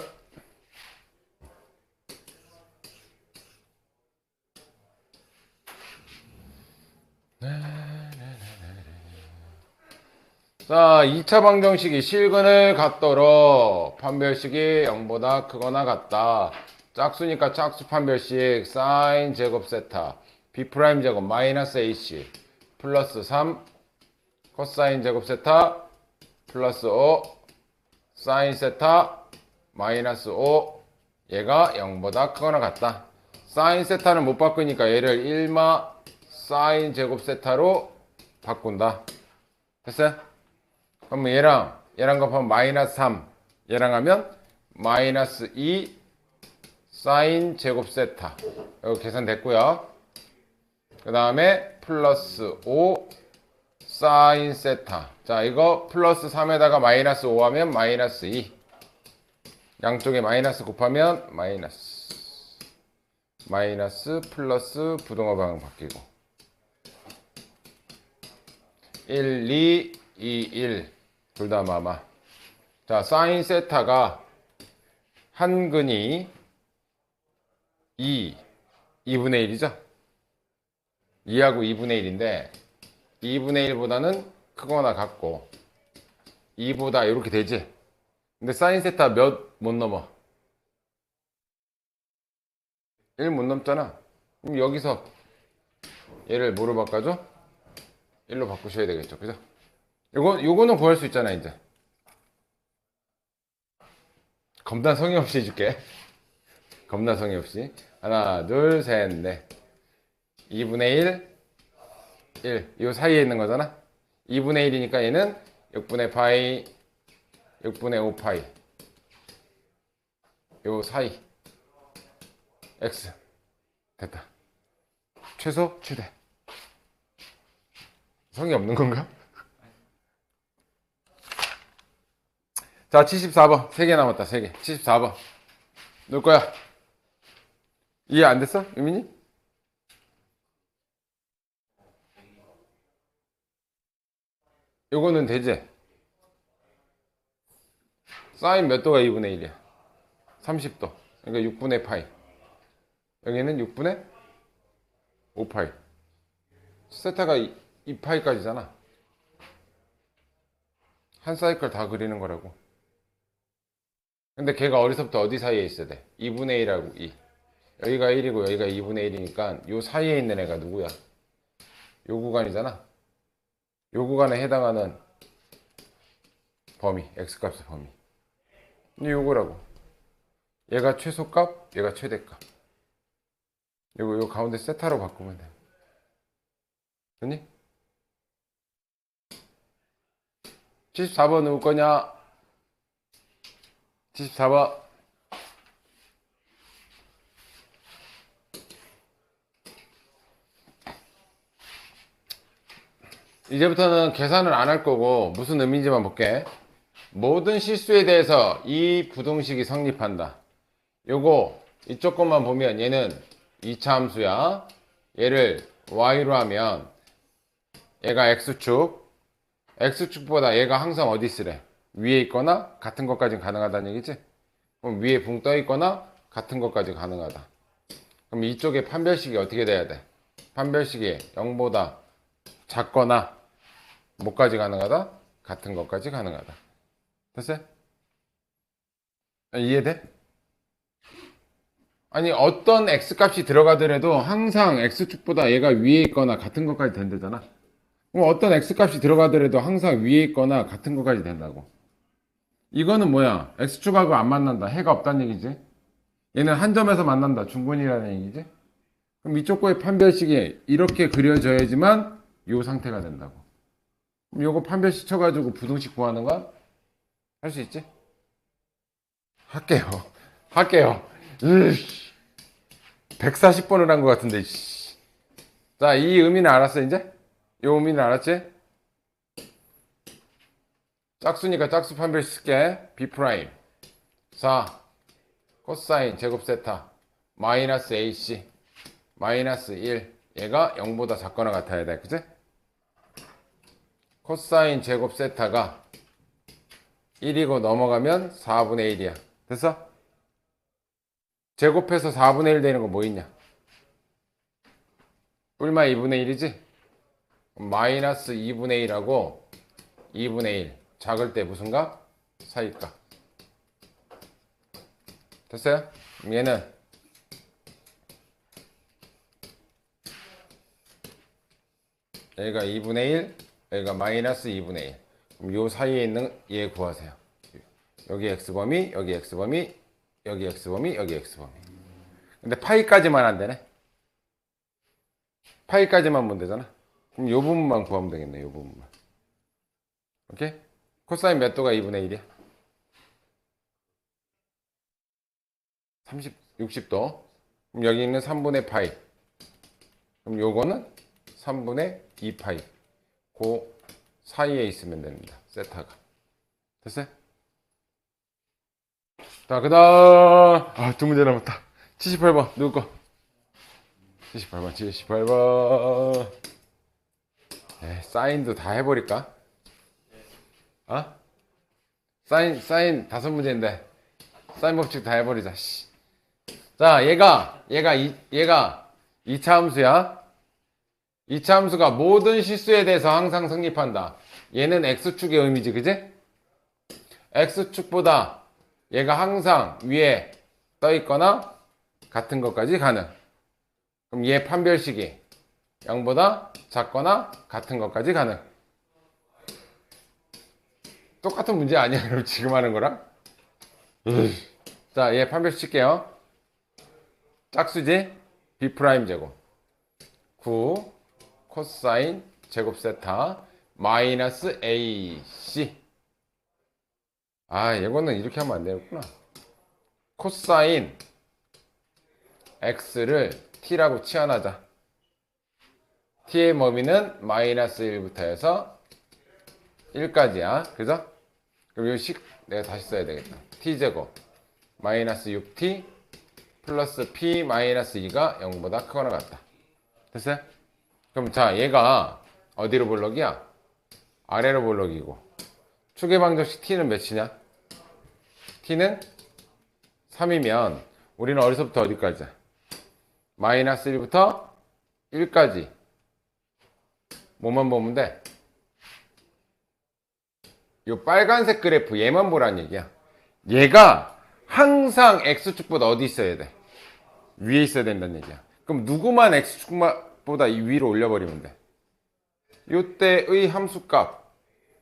자, 2차 방정식이 실근을 갖도록 판별식이 0보다 크거나 같다. 짝수니까 짝수 판별식 사인 제곱 세타 b 프라임 제곱 마이너스 ac 플러스 3 코사인 제곱 세타 플러스 5 사인 세타 마이너스 5 얘가 0보다 크거나 같다. 사인 세타는 못 바꾸니까 얘를 1마 사인 제곱 세타로 바꾼다. 됐어요? 그럼 얘랑 곱하면 마이너스 3 얘랑 하면 마이너스 2 사인 제곱 세타 이거 계산됐고요. 그 다음에 플러스 5 사인 세타. 자, 이거 플러스 3에다가 마이너스 5 하면 마이너스 2 양쪽에 마이너스 곱하면 마이너스 플러스 부동호 방향 바뀌고 1, 2, 2, 1 둘 다 마마. 자, 사인 세타가 한근이 2분의 1이죠? 2하고 2분의 1인데 2분의 1보다는 크거나 같고 2보다 이렇게 되지? 근데 사인 세타 몇 못 넘어? 1 못 넘잖아. 그럼 여기서 얘를 뭐로 바꿔줘? 1로 바꾸셔야 되겠죠. 그죠? 요거는 구할 수 있잖아, 이제. 겁나 성의 없이 해줄게. 겁나 성의 없이. 하나, 둘, 셋, 넷. 2분의 1. 요 사이에 있는 거잖아. 2분의 1이니까 얘는 6분의 파이, 6분의 5파이. 요 사이. x. 됐다. 최소, 최대. 성의 없는 건가? 자, 74번. 3개 남았다, 3개. 74번. 넣을 거야. 이해 안 됐어? 유민이? 요거는 되지? 사인 몇 도가 2분의 1이야? 30도. 그러니까 6분의 파이. 여기는 6분의 5파이. 세타가 2파이까지잖아. 한 사이클 다 그리는 거라고. 근데 걔가 어디서부터 어디 사이에 있어야 돼? 2분의 1하고 2. 여기가 1이고 여기가 2분의 1이니까 요 사이에 있는 애가 누구야? 요 구간이잖아. 요 구간에 해당하는 범위, x값의 범위. 요거라고. 얘가 최소값, 얘가 최대값. 요 가운데 세타로 바꾸면 돼. 됐니? 74번 누구 거냐? 74번. 이제부터는 계산을 안 할 거고 무슨 의미인지만 볼게. 모든 실수에 대해서 이 부등식이 성립한다. 요거 이쪽 것만 보면 얘는 2차 함수야. 얘를 y로 하면 얘가 x축. x축보다 얘가 항상 어디 있으래? 위에 있거나 같은 것까지 가능하다는 얘기지? 그럼 위에 붕 떠 있거나 같은 것까지 가능하다. 그럼 이쪽에 판별식이 어떻게 돼야 돼? 판별식이 0보다 작거나 뭐까지 가능하다? 같은 것까지 가능하다. 됐어요? 이해돼? 아니 어떤 x값이 들어가더라도 항상 x축보다 얘가 위에 있거나 같은 것까지 된다잖아. 그럼 어떤 x값이 들어가더라도 항상 위에 있거나 같은 것까지 된다고. 이거는 뭐야? x축하고 안 만난다. 해가 없다는 얘기지. 얘는 한 점에서 만난다. 중근이라는 얘기지. 그럼 이쪽 거의 판별식이 이렇게 그려져야지만 이 상태가 된다고. 그럼 요거 판별식 쳐가지고 부등식 구하는 거 할 수 있지? 할게요. 140번을 한 것 같은데. 자, 이 의미는 알았어 이제? 이 의미는 알았지? 짝수니까 짝수 판별식 쓸게. B 프라임 4 코사인 제곱 세타 마이너스 AC 마이너스 1 얘가 0보다 작거나 같아야 돼. 그치? 코사인 제곱 세타가 1이고 넘어가면 4분의 1이야. 됐어? 제곱해서 4분의 1 되는 거 뭐 있냐? 뿔마 2분의 1이지? 마이너스 2분의 1하고 2분의 1 작을 때 무슨가? 사이가. 됐어요? 얘는 여기가 2분의 1, 여기가 마이너스 2분의 1. 그럼 요 사이에 있는 얘 구하세요. 여기 x범위, 여기 x범위, 여기 x범위, 여기 x범위. 근데 파이까지만 안 되네. 파이까지만 보면 되잖아. 그럼 요 부분만 구하면 되겠네. 요 부분만. 오케이? 코사인 몇 도가 2분의 1이야? 60도. 그럼 여기 있는 3분의 파이. 그럼 요거는 3분의 2파이. 그 사이에 있으면 됩니다. 세타가. 됐어요? 자, 그 다음. 두 문제 남았다. 78번. 누구 거? 78번, 78번. 사인도 다 해버릴까? 사인 5문제인데. 사인 법칙 다 해버리자. 씨. 자, 얘가 2차 함수야. 2차 함수가 모든 실수에 대해서 항상 성립한다. 얘는 x축의 의미지, 그지? x축보다 얘가 항상 위에 떠있거나 같은 것까지 가능. 그럼 얘 판별식이 0보다 작거나 같은 것까지 가능. 똑같은 문제 아니야? 그럼 지금 하는 거랑? 자, 얘 판별식 칠게요. 짝수지? b' 제곱 9 코사인 제곱 세타 마이너스 ac. 이거는 이렇게 하면 안 되겠구나. 코사인 x를 t라고 치환하자. t의 범위는 마이너스 1부터 해서 1까지야. 그죠? 그럼 이 식 내가 다시 써야 되겠다. t제곱 마이너스 6t 플러스 p 마이너스 2가 0보다 크거나 같다. 됐어요? 그럼 자, 얘가 어디로 볼록이야? 아래로 볼록이고 축의 방정식 t는 몇이냐? t는 3이면 우리는 어디서부터 어디까지야? 마이너스 1부터 1까지 뭐만 보면 돼? 요 빨간색 그래프 얘만 보란 얘기야. 얘가 항상 x축보다 어디 있어야 돼? 위에 있어야 된다는 얘기야. 그럼 누구만 x축보다 위로 올려버리면 돼? 요때의 함수값.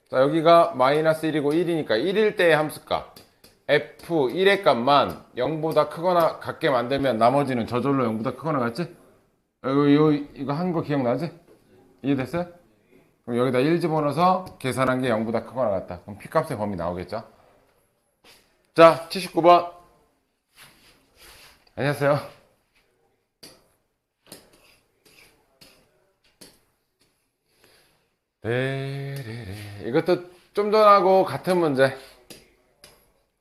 자, 여기가 마이너스 1이고 1이니까 1일 때의 함수값 f1의 값만 0보다 크거나 같게 만들면 나머지는 저절로 0보다 크거나 같지? 이거 한 거 기억나지? 이해됐어요? 그럼 여기다 1 집어넣어서 계산한 게 0보다 크거나 같다. 그럼 p값의 범위 나오겠죠? 자, 79번. 안녕하세요. 이것도 좀 전하고 같은 문제.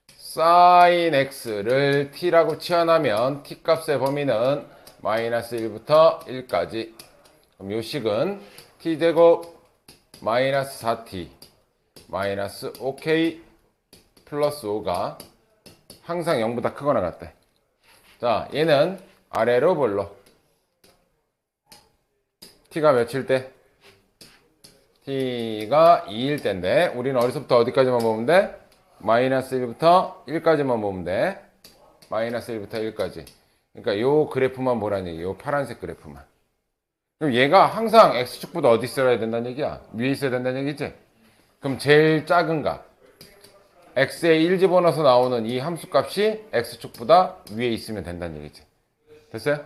sin x를 t라고 치환하면 t값의 범위는 마이너스 1부터 1까지. 그럼 요 식은 t제곱 마이너스 4t 마이너스 5k 플러스 5가 항상 0보다 크거나 같대. 자, 얘는 아래로 볼록. t가 몇일 때? t가 2일 때인데 우리는 어디서부터 어디까지만 보면 돼? 마이너스 1부터 1까지만 보면 돼. 마이너스 1부터 1까지. 그러니까 요 그래프만 보라는 얘기야. 요 파란색 그래프만. 그럼 얘가 항상 x축보다 어디 있어야 된다는 얘기야? 위에 있어야 된다는 얘기지? 그럼 제일 작은 값 x에 1 집어넣어서 나오는 이 함수값이 x축보다 위에 있으면 된다는 얘기지. 됐어요?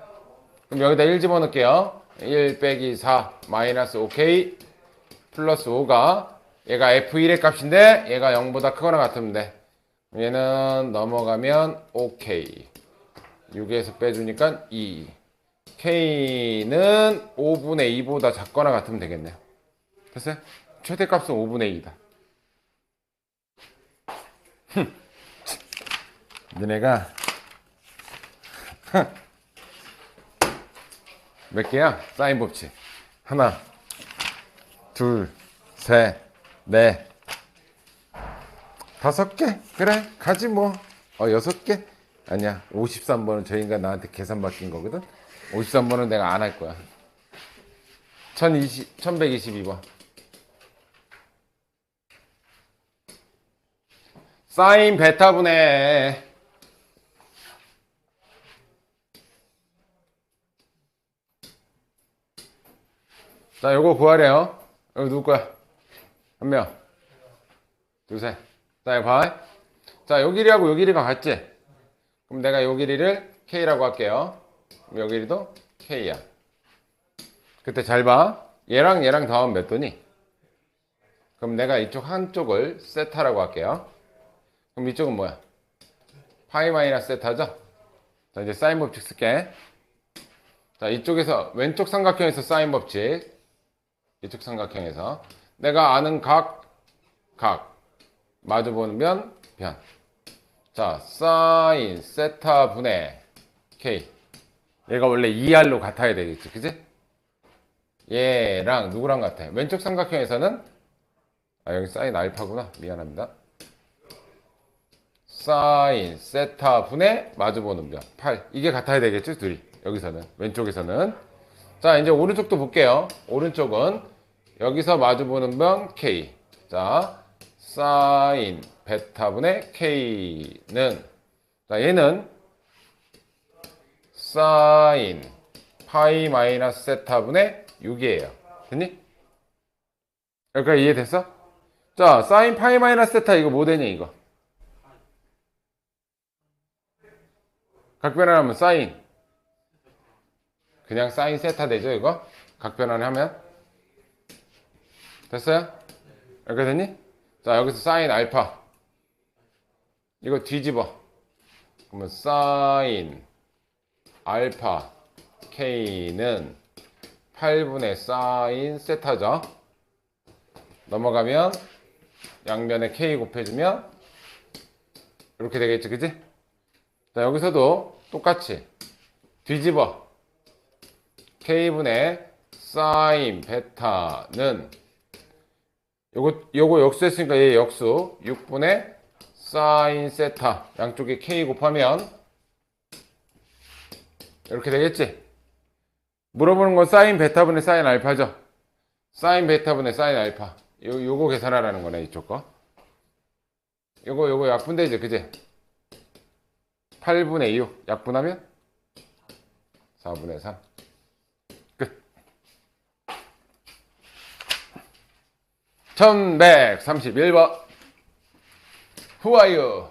그럼 여기다 1 집어넣을게요. 1 빼기 4 마이너스 5k 플러스 5가 얘가 f1의 값인데 얘가 0보다 크거나 같으면 돼. 얘는 넘어가면 5k 6에서 빼주니까 2 k는 5분의 2보다 작거나 같으면 되겠네요. 됐어요? 최대값은 5분의 2다. 몇 개야? 사인 법칙. 하나, 둘, 셋, 넷, 다섯 개? 그래, 가지 뭐. 여섯 개? 아니야. 53번은 저 인간 나한테 계산 맡긴 거거든? 53번은 내가 안 할 거야. 1122번. 사인 베타분의 자, 요거 구하래요. 여기 누구 거야? 한 명. 둘, 셋. 자, 봐. 자, 요 길이하고 요 길이가 같지? 그럼 내가 요 길이를 K라고 할게요. 그럼 요 길이도 K야. 그때 잘 봐. 얘랑 얘랑 더하면 몇 도니? 그럼 내가 이쪽 한쪽을 세타라고 할게요. 그럼 이쪽은 뭐야? 파이 마이너스 세타죠? 자, 이제 사인 법칙 쓸게. 자, 이쪽에서 왼쪽 삼각형에서 사인 법칙. 이쪽 삼각형에서 내가 아는 각 마주보는 변. 자, 사인 세타 분의 K. 얘가 원래 2R로 같아야 되겠지, 그지? 얘랑 누구랑 같아? 왼쪽 삼각형에서는 여기 사인 알파구나. 미안합니다. 사인 세타 분의 마주보는 변 8. 이게 같아야 되겠죠, 둘이. 여기서는 왼쪽에서는. 자, 이제 오른쪽도 볼게요. 오른쪽은 여기서 마주보는 변 K. 자, 사인 베타분의 K는, 자, 얘는 사인 파이 마이너스 세타분의 6이에요. 됐니? 여기까지 이해됐어? 자, 사인 파이 마이너스 세타 이거 뭐 되니, 이거? 각변환하면 사인. 그냥 사인 세타 되죠, 이거? 각변환하면? 됐어요? 이렇게 됐니? 자, 여기서 사인 알파. 이거 뒤집어. 그러면 사인 알파 K는 8분의 사인 세타죠. 넘어가면 양변에 K 곱해주면 이렇게 되겠지, 그치? 자, 여기서도 똑같이 뒤집어. K분의 사인 베타는 요거 역수했으니까 얘 역수 6분의 사인 세타 양쪽에 K 곱하면 이렇게 되겠지? 물어보는 건 사인 베타분의 사인 알파죠? 사인 베타분의 사인 알파. 요거 계산하라는 거네, 이쪽 거. 요거 약분되지, 그지? 8분의 6 약분하면 4분의 3. 끝. 1131번. Who are you?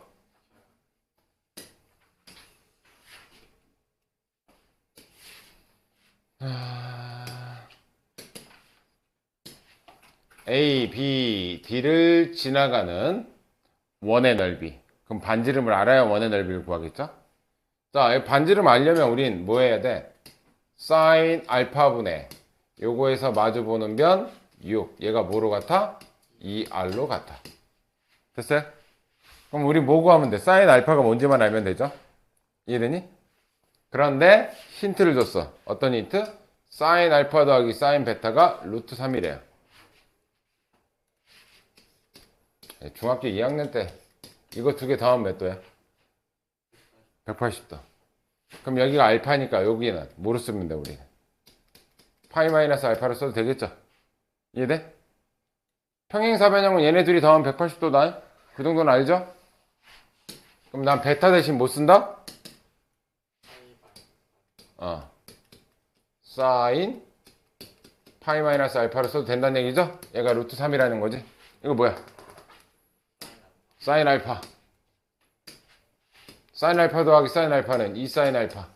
A, B, D를 지나가는 원의 넓이. 그럼 반지름을 알아야 원의 넓이를 구하겠죠? 자, 반지름 알려면 우린 뭐 해야 돼? 사인 알파분의 요거에서 마주보는 변 6. 얘가 뭐로 같아? 2R로 같아. 됐어요? 그럼 우리 뭐 구하면 돼? 사인 알파가 뭔지만 알면 되죠? 이해되니? 그런데 힌트를 줬어. 어떤 힌트? 사인 알파 더하기 사인 베타가 루트 3이래요. 중학교 2학년 때 이거 두 개 더하면 몇 도야? 180도. 그럼 여기가 알파니까 여기는 뭐로 쓰면 돼, 우리? 파이 마이너스 알파로 써도 되겠죠? 이해돼? 평행사변형은 얘네 둘이 더하면 180도다. 그 정도는 알죠? 그럼 난 베타 대신 뭐 쓴다? 사인 파이 마이너스 알파로 써도 된다는 얘기죠? 얘가 루트 3이라는 거지. 이거 뭐야? 사인 알파. 사인 알파 더하기 사인 알파는 2 사인 알파.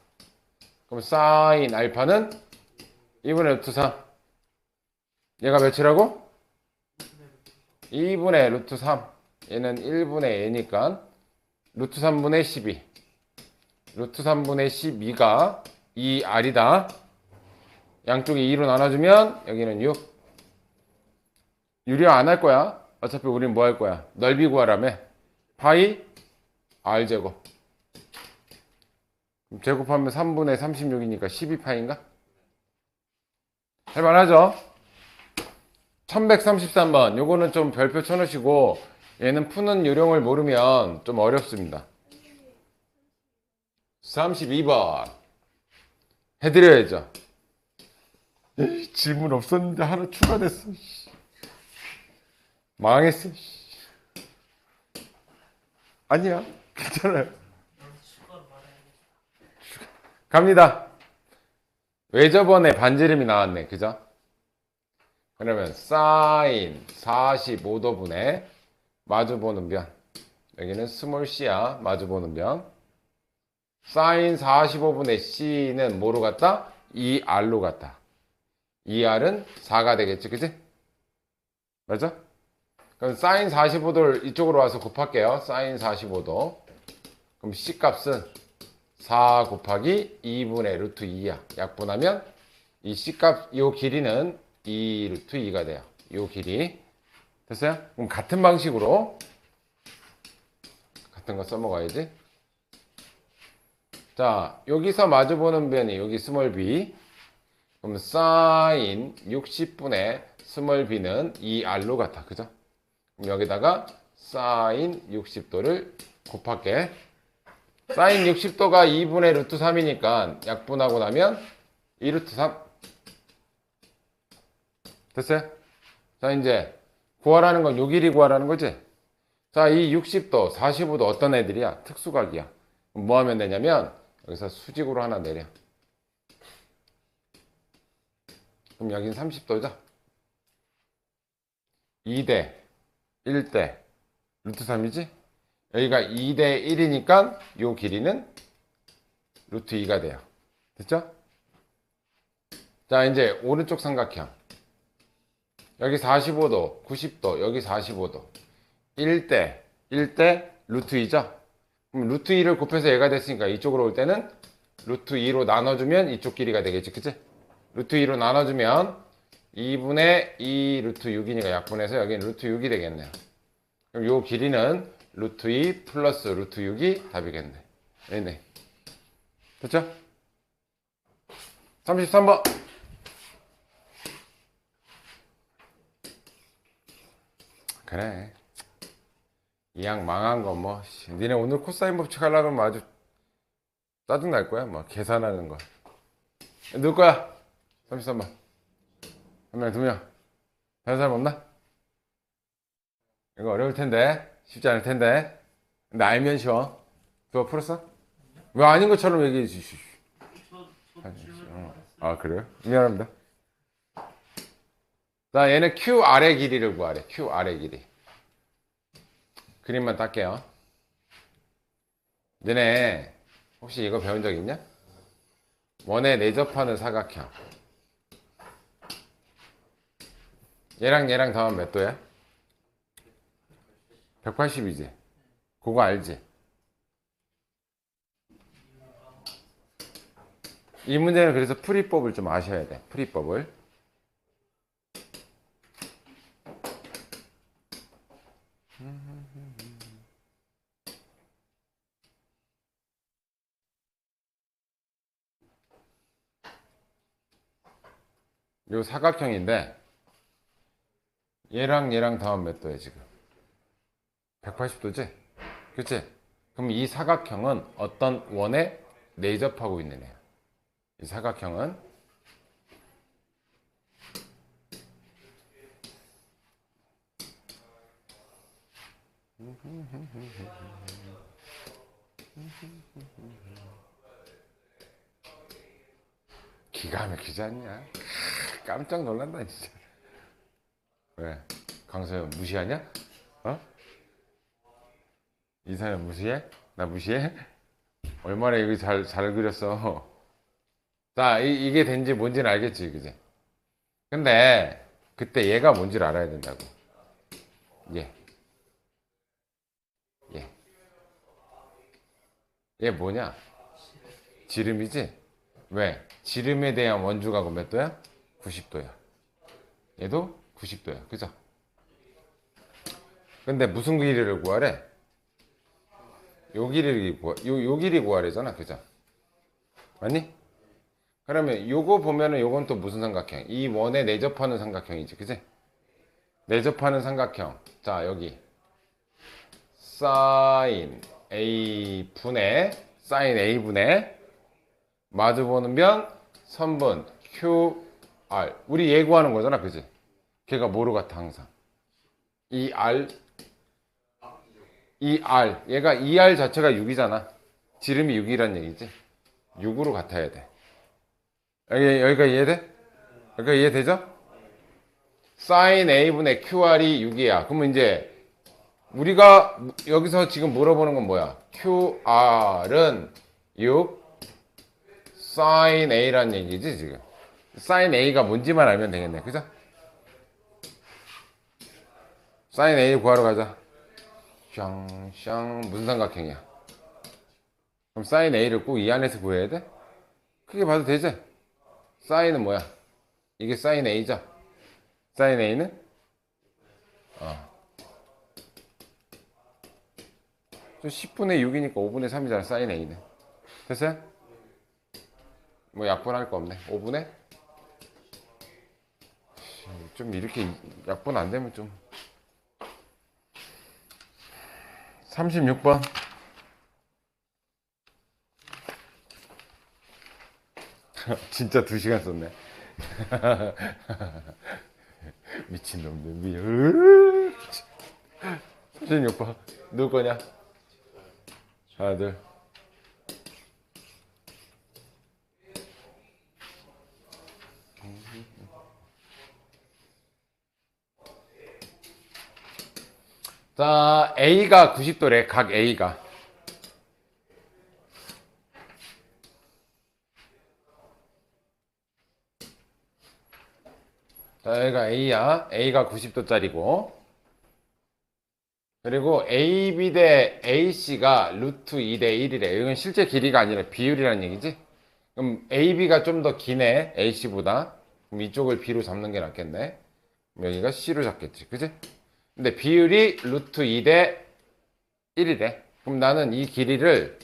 그럼 사인 알파는 2분의 루트 3. 얘가 몇이라고? 2분의 루트 3. 얘는 1분의 A니까 루트 3분의 12. 루트 3분의 12가 2R이다. 양쪽에 2로 나눠주면 여기는 6. 유리화 안 할 거야. 어차피 우린 뭐 할 거야? 넓이 구하라며. 파이 R제곱. 제곱하면 3분의 36이니까 12파인가? 할만하죠? 1133번. 요거는 좀 별표 쳐놓으시고 얘는 푸는 요령을 모르면 좀 어렵습니다. 32번. 해드려야죠. 에이, 질문 없었는데 하나 추가됐어. 망했어. 아니야. 괜찮아요. 갑니다. 왜 저번에 반지름이 나왔네. 그죠? 그러면 사인 45도분의 마주보는 변. 여기는 스몰 c야. 마주보는 변. 사인 45분의 c는 뭐로 같다? 2r로 같다. 2r은 4가 되겠지. 그치? 맞아? 그럼 사인 45도를 이쪽으로 와서 곱할게요. 사인 45도. 그럼 c 값은 4 곱하기 2분의 루트 2야. 약분하면 이 c 값, 이 길이는 2 루트 2가 돼요. 이 길이. 됐어요? 그럼 같은 방식으로 같은 거 써먹어야지. 자, 여기서 마주보는 변이 여기 스몰 b. 그럼 사인 60분의 스몰 b는 2r로 같아. 그죠? 그럼 여기다가 사인 60도를 곱할게. 사인 60도가 2분의 루트 3이니까 약분하고 나면 2 루트 3. 됐어요? 자, 이제 구하라는 건 요 길이 구하라는 거지? 자, 이 60도, 45도 어떤 애들이야? 특수각이야. 그럼 뭐 하면 되냐면 여기서 수직으로 하나 내려. 그럼 여긴 30도죠? 2대 1대 루트 3이지? 여기가 2대 1이니까 요 길이는 루트 2가 돼요. 됐죠? 자, 이제 오른쪽 삼각형. 여기 45도, 90도, 여기 45도. 1대 1대 루트 2죠? 그럼 루트 2를 곱해서 얘가 됐으니까 이쪽으로 올 때는 루트 2로 나눠주면 이쪽 길이가 되겠지. 그치? 루트 2로 나눠주면 2분의 2 루트 6이니까 약분해서 여기는 루트 6이 되겠네요. 그럼 요 길이는 루트 2 플러스 루트 6이 답이겠네. 네네. 됐죠? 33번. 그래. 이 양 망한 거 뭐. 니네 오늘 코사인 법칙 하려고 하면 아주 짜증 날 거야. 뭐 계산하는 거. 누구 거야? 33번. 한 명, 두 명. 다른 사람 없나? 이거 어려울 텐데. 쉽지 않을 텐데. 근데 알면 쉬워. 그거 풀었어? 왜 아닌 것처럼 얘기해 주시. 아, 그래요? 미안합니다. 자, 얘는 QR의 길이를 구하래. QR의 길이. 그림만 딸게요. 너네 혹시 이거 배운 적 있냐? 원에 내접하는 사각형. 얘랑 더하면 몇 도야? 180이지? 그거 알지? 이 문제는 그래서 풀이법을 좀 아셔야 돼. 풀이법을. 요 사각형인데 얘랑 더하면 몇 도야 지금? 180도지? 그치? 그럼 이 사각형은 어떤 원에 내접하고 있는 애야. 이 사각형은 기가 막히지 않냐? 깜짝 놀란다 진짜. 왜? 강서연 무시하냐? 어? 이사연 무시해? 나 무시해? 얼마나 여기 잘 그렸어. 자, 이게 된지 뭔지는 알겠지, 그지? 근데 그때 얘가 뭔지를 알아야 된다고. 얘. 얘. 얘 뭐냐? 지름이지? 왜? 지름에 대한 원주각은 몇 도야? 90도야. 얘도 90도야. 그죠? 근데 무슨 길이를 구하래? 요 길이 구하래잖아. 그죠? 맞니? 그러면 요거 보면은 요건 또 무슨 삼각형? 이 원에 내접하는 삼각형이지, 그지? 내접하는 삼각형. 자, 여기 사인 A분의 마주보는 면 선분 QR. 우리 예고하는 거잖아, 그지? 걔가 뭐로 같아, 항상? 얘가 2R 자체가 6이잖아. 지름이 6이란 얘기지. 6으로 같아야 돼. 여기가 이해돼? 여기가 이해되죠? sin A분의 QR이 6이야. 그러면 이제 우리가 여기서 지금 물어보는 건 뭐야? QR은 6 sin A란 얘기지 지금. sin A가 뭔지만 알면 되겠네. 그죠? sin A 구하러 가자. 샹샹 무슨 삼각형이야? 그럼 sin A를 꼭 이 안에서 구해야 돼? 크게 봐도 되지? sin은 뭐야? 이게 sin A죠? sin A는? 저 10분의 6이니까 5분의 3이잖아, sin A는. 됐어요? 뭐 약분할 거 없네. 5분의? 좀 이렇게 약분 안 되면 좀. 36번. 진짜 2시간 썼네. 미친놈들. 36번. 누구 거냐? 하나, 둘. 자, A가 90도래, 각 A가. 자, 여기가 A야. A가 90도짜리고. 그리고 AB 대 AC가 루트 2 대 1이래. 이건 실제 길이가 아니라 비율이라는 얘기지? 그럼 AB가 좀 더 기네, AC보다. 그럼 이쪽을 B로 잡는 게 낫겠네. 여기가 C로 잡겠지, 그지? 근데 비율이 루트 2 대 1이래. 그럼 나는 이 길이를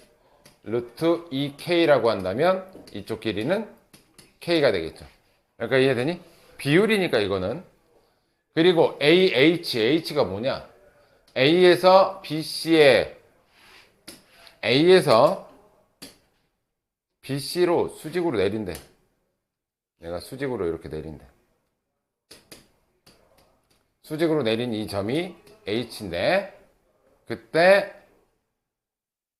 루트 2K라고 한다면 이쪽 길이는 K가 되겠죠. 그러니까 이해되니? 비율이니까 이거는. 그리고 H가 뭐냐? A에서 BC로 수직으로 내린대. 내가 수직으로 이렇게 내린대. 수직으로 내린 이 점이 H인데, 그때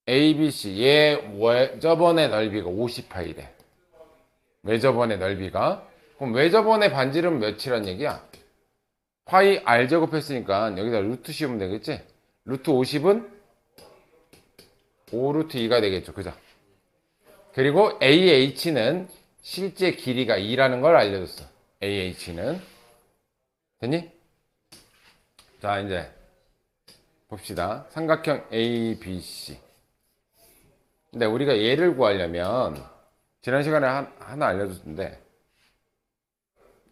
ABC 얘 외접원의 넓이가 50파이래. 외접원의 넓이가. 그럼 외접원의 반지름은 몇이란 얘기야? 파이 R 제곱했으니까 여기다 루트 씌우면 되겠지? 루트 50은 5 루트 2가 되겠죠. 그죠? 그리고 AH는 실제 길이가 2라는 걸 알려줬어. AH는. 됐니? 자, 이제 봅시다. 삼각형 ABC. 근데 우리가 얘를 구하려면 지난 시간에 하나 알려줬는데,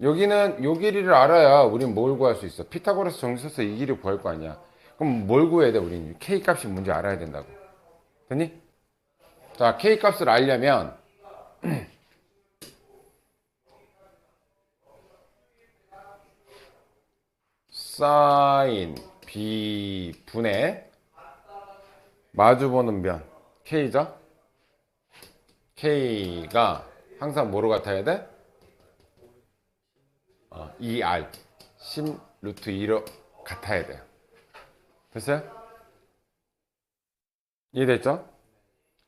여기는 요 길이를 알아야 우린 뭘 구할 수 있어. 피타고라스 정리 써서 이 길이 구할 거 아니야. 그럼 뭘 구해야 돼? 우린 K 값이 뭔지 알아야 된다고. 됐니? 자, K 값을 알려면 sin B분의 마주보는 면 K죠? K가 항상 뭐로 같아야 돼? 2R 10 루트 2로 같아야 돼요. 됐어요? 이해됐죠?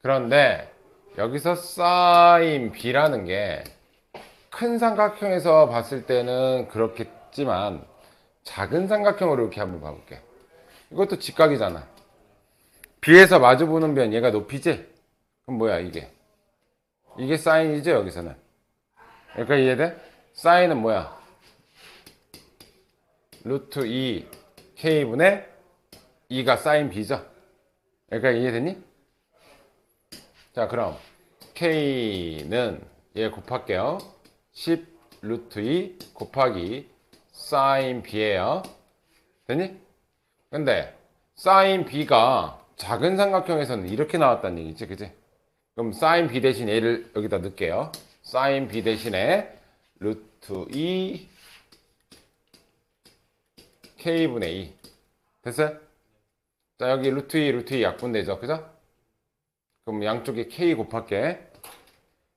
그런데 여기서 sin B라는 게 큰 삼각형에서 봤을 때는 그렇겠지만 작은 삼각형으로 이렇게 한번 봐볼게. 이것도 직각이잖아. B에서 마주보는 면 얘가 높이지? 그럼 뭐야 이게? 이게 sin이죠 여기서는. 그러니까 이해돼? sin은 뭐야? 루트 2 K분의 2가 sin B죠? 그러니까 이해되니? 자, 그럼 K는 얘 곱할게요. 10 루트 2 곱하기 sin B예요. 됐니? 근데 sin B가 작은 삼각형에서는 이렇게 나왔다는 얘기지, 그지? 그럼 sin B 대신 얘를 여기다 넣을게요. 사인 B 대신에 루트 2 K분의 2. 됐어요? 자, 여기 루트 2 약분되죠. 그죠? 그럼 양쪽에 K 곱할게.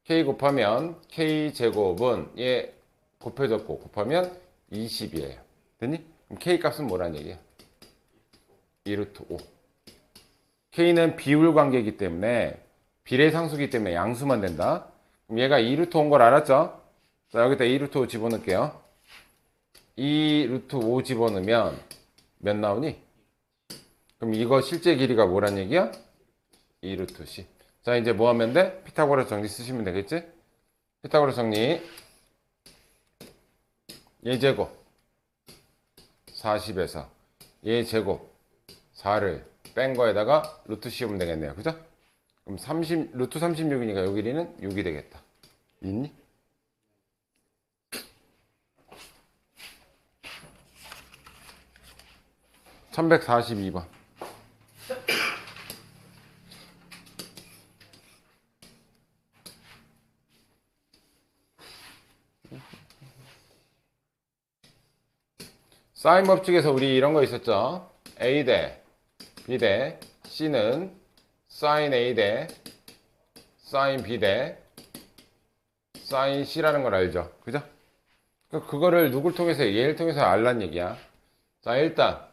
K 곱하면 K제곱은 얘 곱해졌고 곱하면 20이에요. 됐니? 그럼 K 값은 뭐란 얘기야? 2 루트 5. K는 비율 관계이기 때문에 비례상수이기 때문에 양수만 된다. 그럼 얘가 2 루트 5인 걸 알았죠? 자, 여기다 2 루트 5 집어넣을게요. 2 루트 5 집어넣으면 몇 나오니? 그럼 이거 실제 길이가 뭐란 얘기야? 2 루트 C. 자, 이제 뭐 하면 돼? 피타고라스 정리 쓰시면 되겠지? 피타고라스 정리. 얘 제곱 40에서 얘 제곱 4를 뺀 거에다가 루트 씌우면 되겠네요. 그죠? 그럼 루트 36이니까 요 길이는 6이 되겠다. 있니? (1142번) 사인 법칙에서 우리 이런 거 있었죠. A 대 B 대 C는 사인 A 대 사인 B 대 사인 C라는 걸 알죠. 그죠? 그거를 누굴 통해서, 얘를 통해서 알란 얘기야. 자, 일단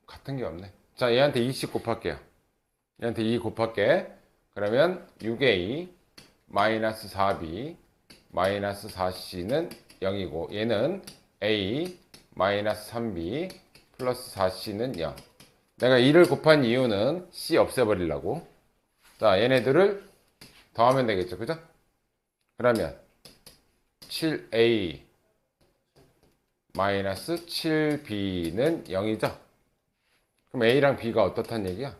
같은 게 없네. 자, 얘한테 2씩 곱할게요. 얘한테 2 곱할게. 그러면 6A 마이너스 4B 마이너스 4C는 0이고 얘는 A 마이너스 3B 플러스 4C는 0. 내가 2를 곱한 이유는 C 없애버리려고. 자, 얘네들을 더하면 되겠죠. 그죠? 그러면 7A 마이너스 7B는 0이죠. 그럼 A랑 B가 어떻단 얘기야?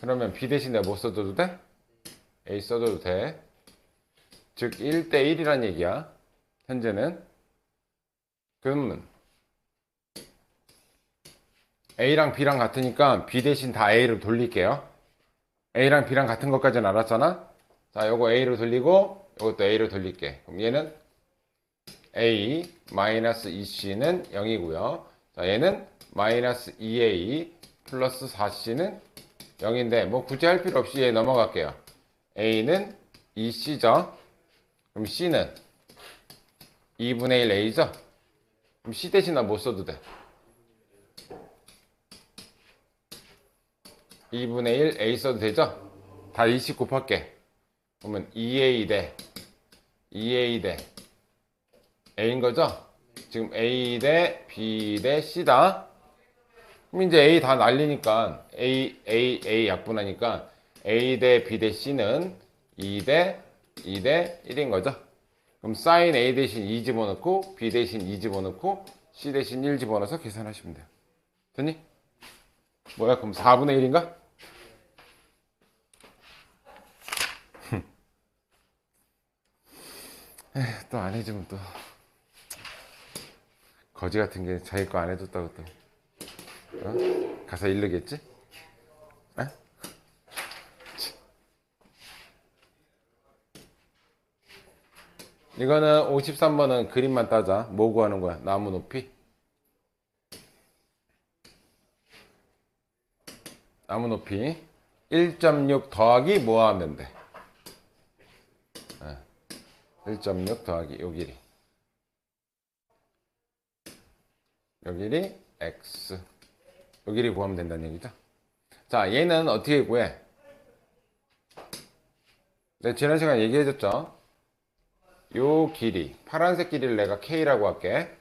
그러면 B 대신 내가 뭐 써줘도 돼? A 써줘도 돼. 즉 1대 1이란 얘기야. 현재는. 그러면 A랑 B랑 같으니까 B 대신 다 A로 돌릴게요. A랑 B랑 같은 것까지는 알았잖아. 자, 요거 A로 돌리고 요것도 A로 돌릴게. 그럼 얘는 A 마이너스 2C는 0이고요. 자, 얘는 마이너스 2A 플러스 4C는 0인데 뭐 굳이 할 필요 없이 얘 넘어갈게요. A는 2C죠. 그럼 C는 2분의 1 A죠. 그럼 C 대신 나 못 써도 돼. 2분의 1 A 써도 되죠? 다 2씩 곱할게. 그러면 2A 대 A인 거죠? 지금 A 대 B 대 C다. 그럼 이제 A 다 날리니까 A 약분하니까 A 대 B 대 C는 2 대 1인 거죠. 그럼 사인 A 대신 2 집어넣고 B 대신 2 집어넣고 C 대신 1 집어넣어서 계산하시면 돼요. 됐니? 뭐야, 그럼 4분의 1인가? 또 안 해주면 또 거지 같은 게 자기 거 안 해줬다고 또 가서 일르겠지? 에? 이거는 53번은 그림만 따자. 뭐 구하는 거야? 나무 높이? 나무 높이 1.6 더하기 뭐 하면 돼? 1.6 더하기 요 길이 x 요 길이 구하면 된다는 얘기죠. 자, 얘는 어떻게 구해? 내가 지난 시간에 얘기해줬죠. 요 길이 파란색 길이를 내가 K라고 할게.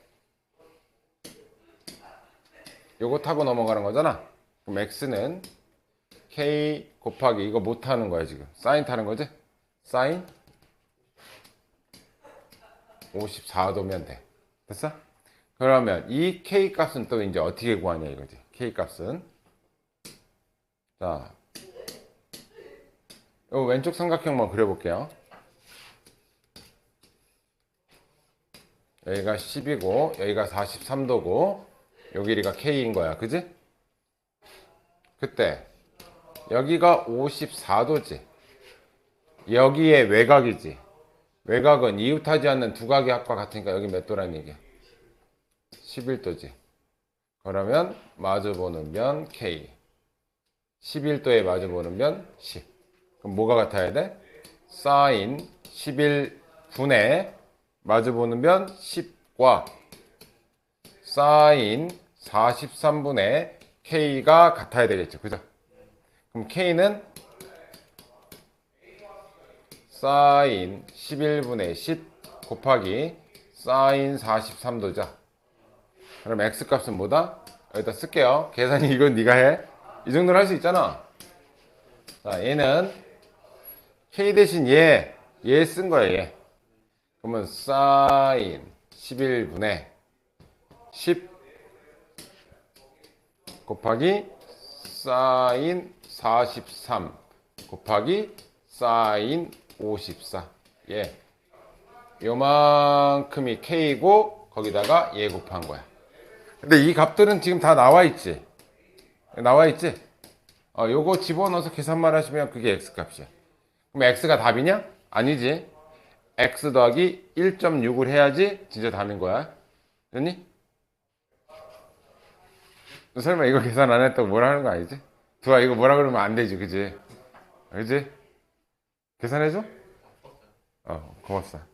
요거 타고 넘어가는 거잖아. 그럼 X는 K 곱하기 이거 못 타는 거야 지금. 사인 타는 거지? 사인 54도면 돼. 됐어? 그러면 이 K 값은 또 이제 어떻게 구하냐 이거지. K 값은 자, 요 왼쪽 삼각형만 그려볼게요. 여기가 10이고 여기가 43도고 요 길이가 K인 거야. 그지? 그때 여기가 54도지. 여기에 외곽이지. 외곽은 이웃하지 않는 두 각의 합과 같으니까 여기 몇 도란 얘기야? 11도지. 그러면 마주보는 면 K. 11도에 마주보는 면 10. 그럼 뭐가 같아야 돼? 사인 11분의 마주보는 면 10과 사인 43분의 K가 같아야 되겠죠. 그죠? 그럼 K는 사인 11분의 10 곱하기 사인 43도죠. 그럼 X 값은 뭐다? 여기다 쓸게요. 계산이 이건 네가 해. 이 정도는 할 수 있잖아. 자, 얘는 K 대신 얘 쓴 거야, 얘. 그러면 사인 11분의 10 곱하기 사인 43 곱하기 사인 54. 예. 요만큼이 K고 거기다가 얘 곱한 거야. 근데 이 값들은 지금 다 나와 있지. 나와 있지? 요거 집어넣어서 계산만 하시면 그게 X 값이야. 그럼 X가 답이냐? 아니지. X 더하기 1.6을 해야지 진짜 답인 거야. 됐니? 너 설마 이거 계산 안 했다고 뭐라 하는 거 아니지? 두아 이거 뭐라 그러면 안 되지, 그지? 그지? 계산해줘? 고맙다.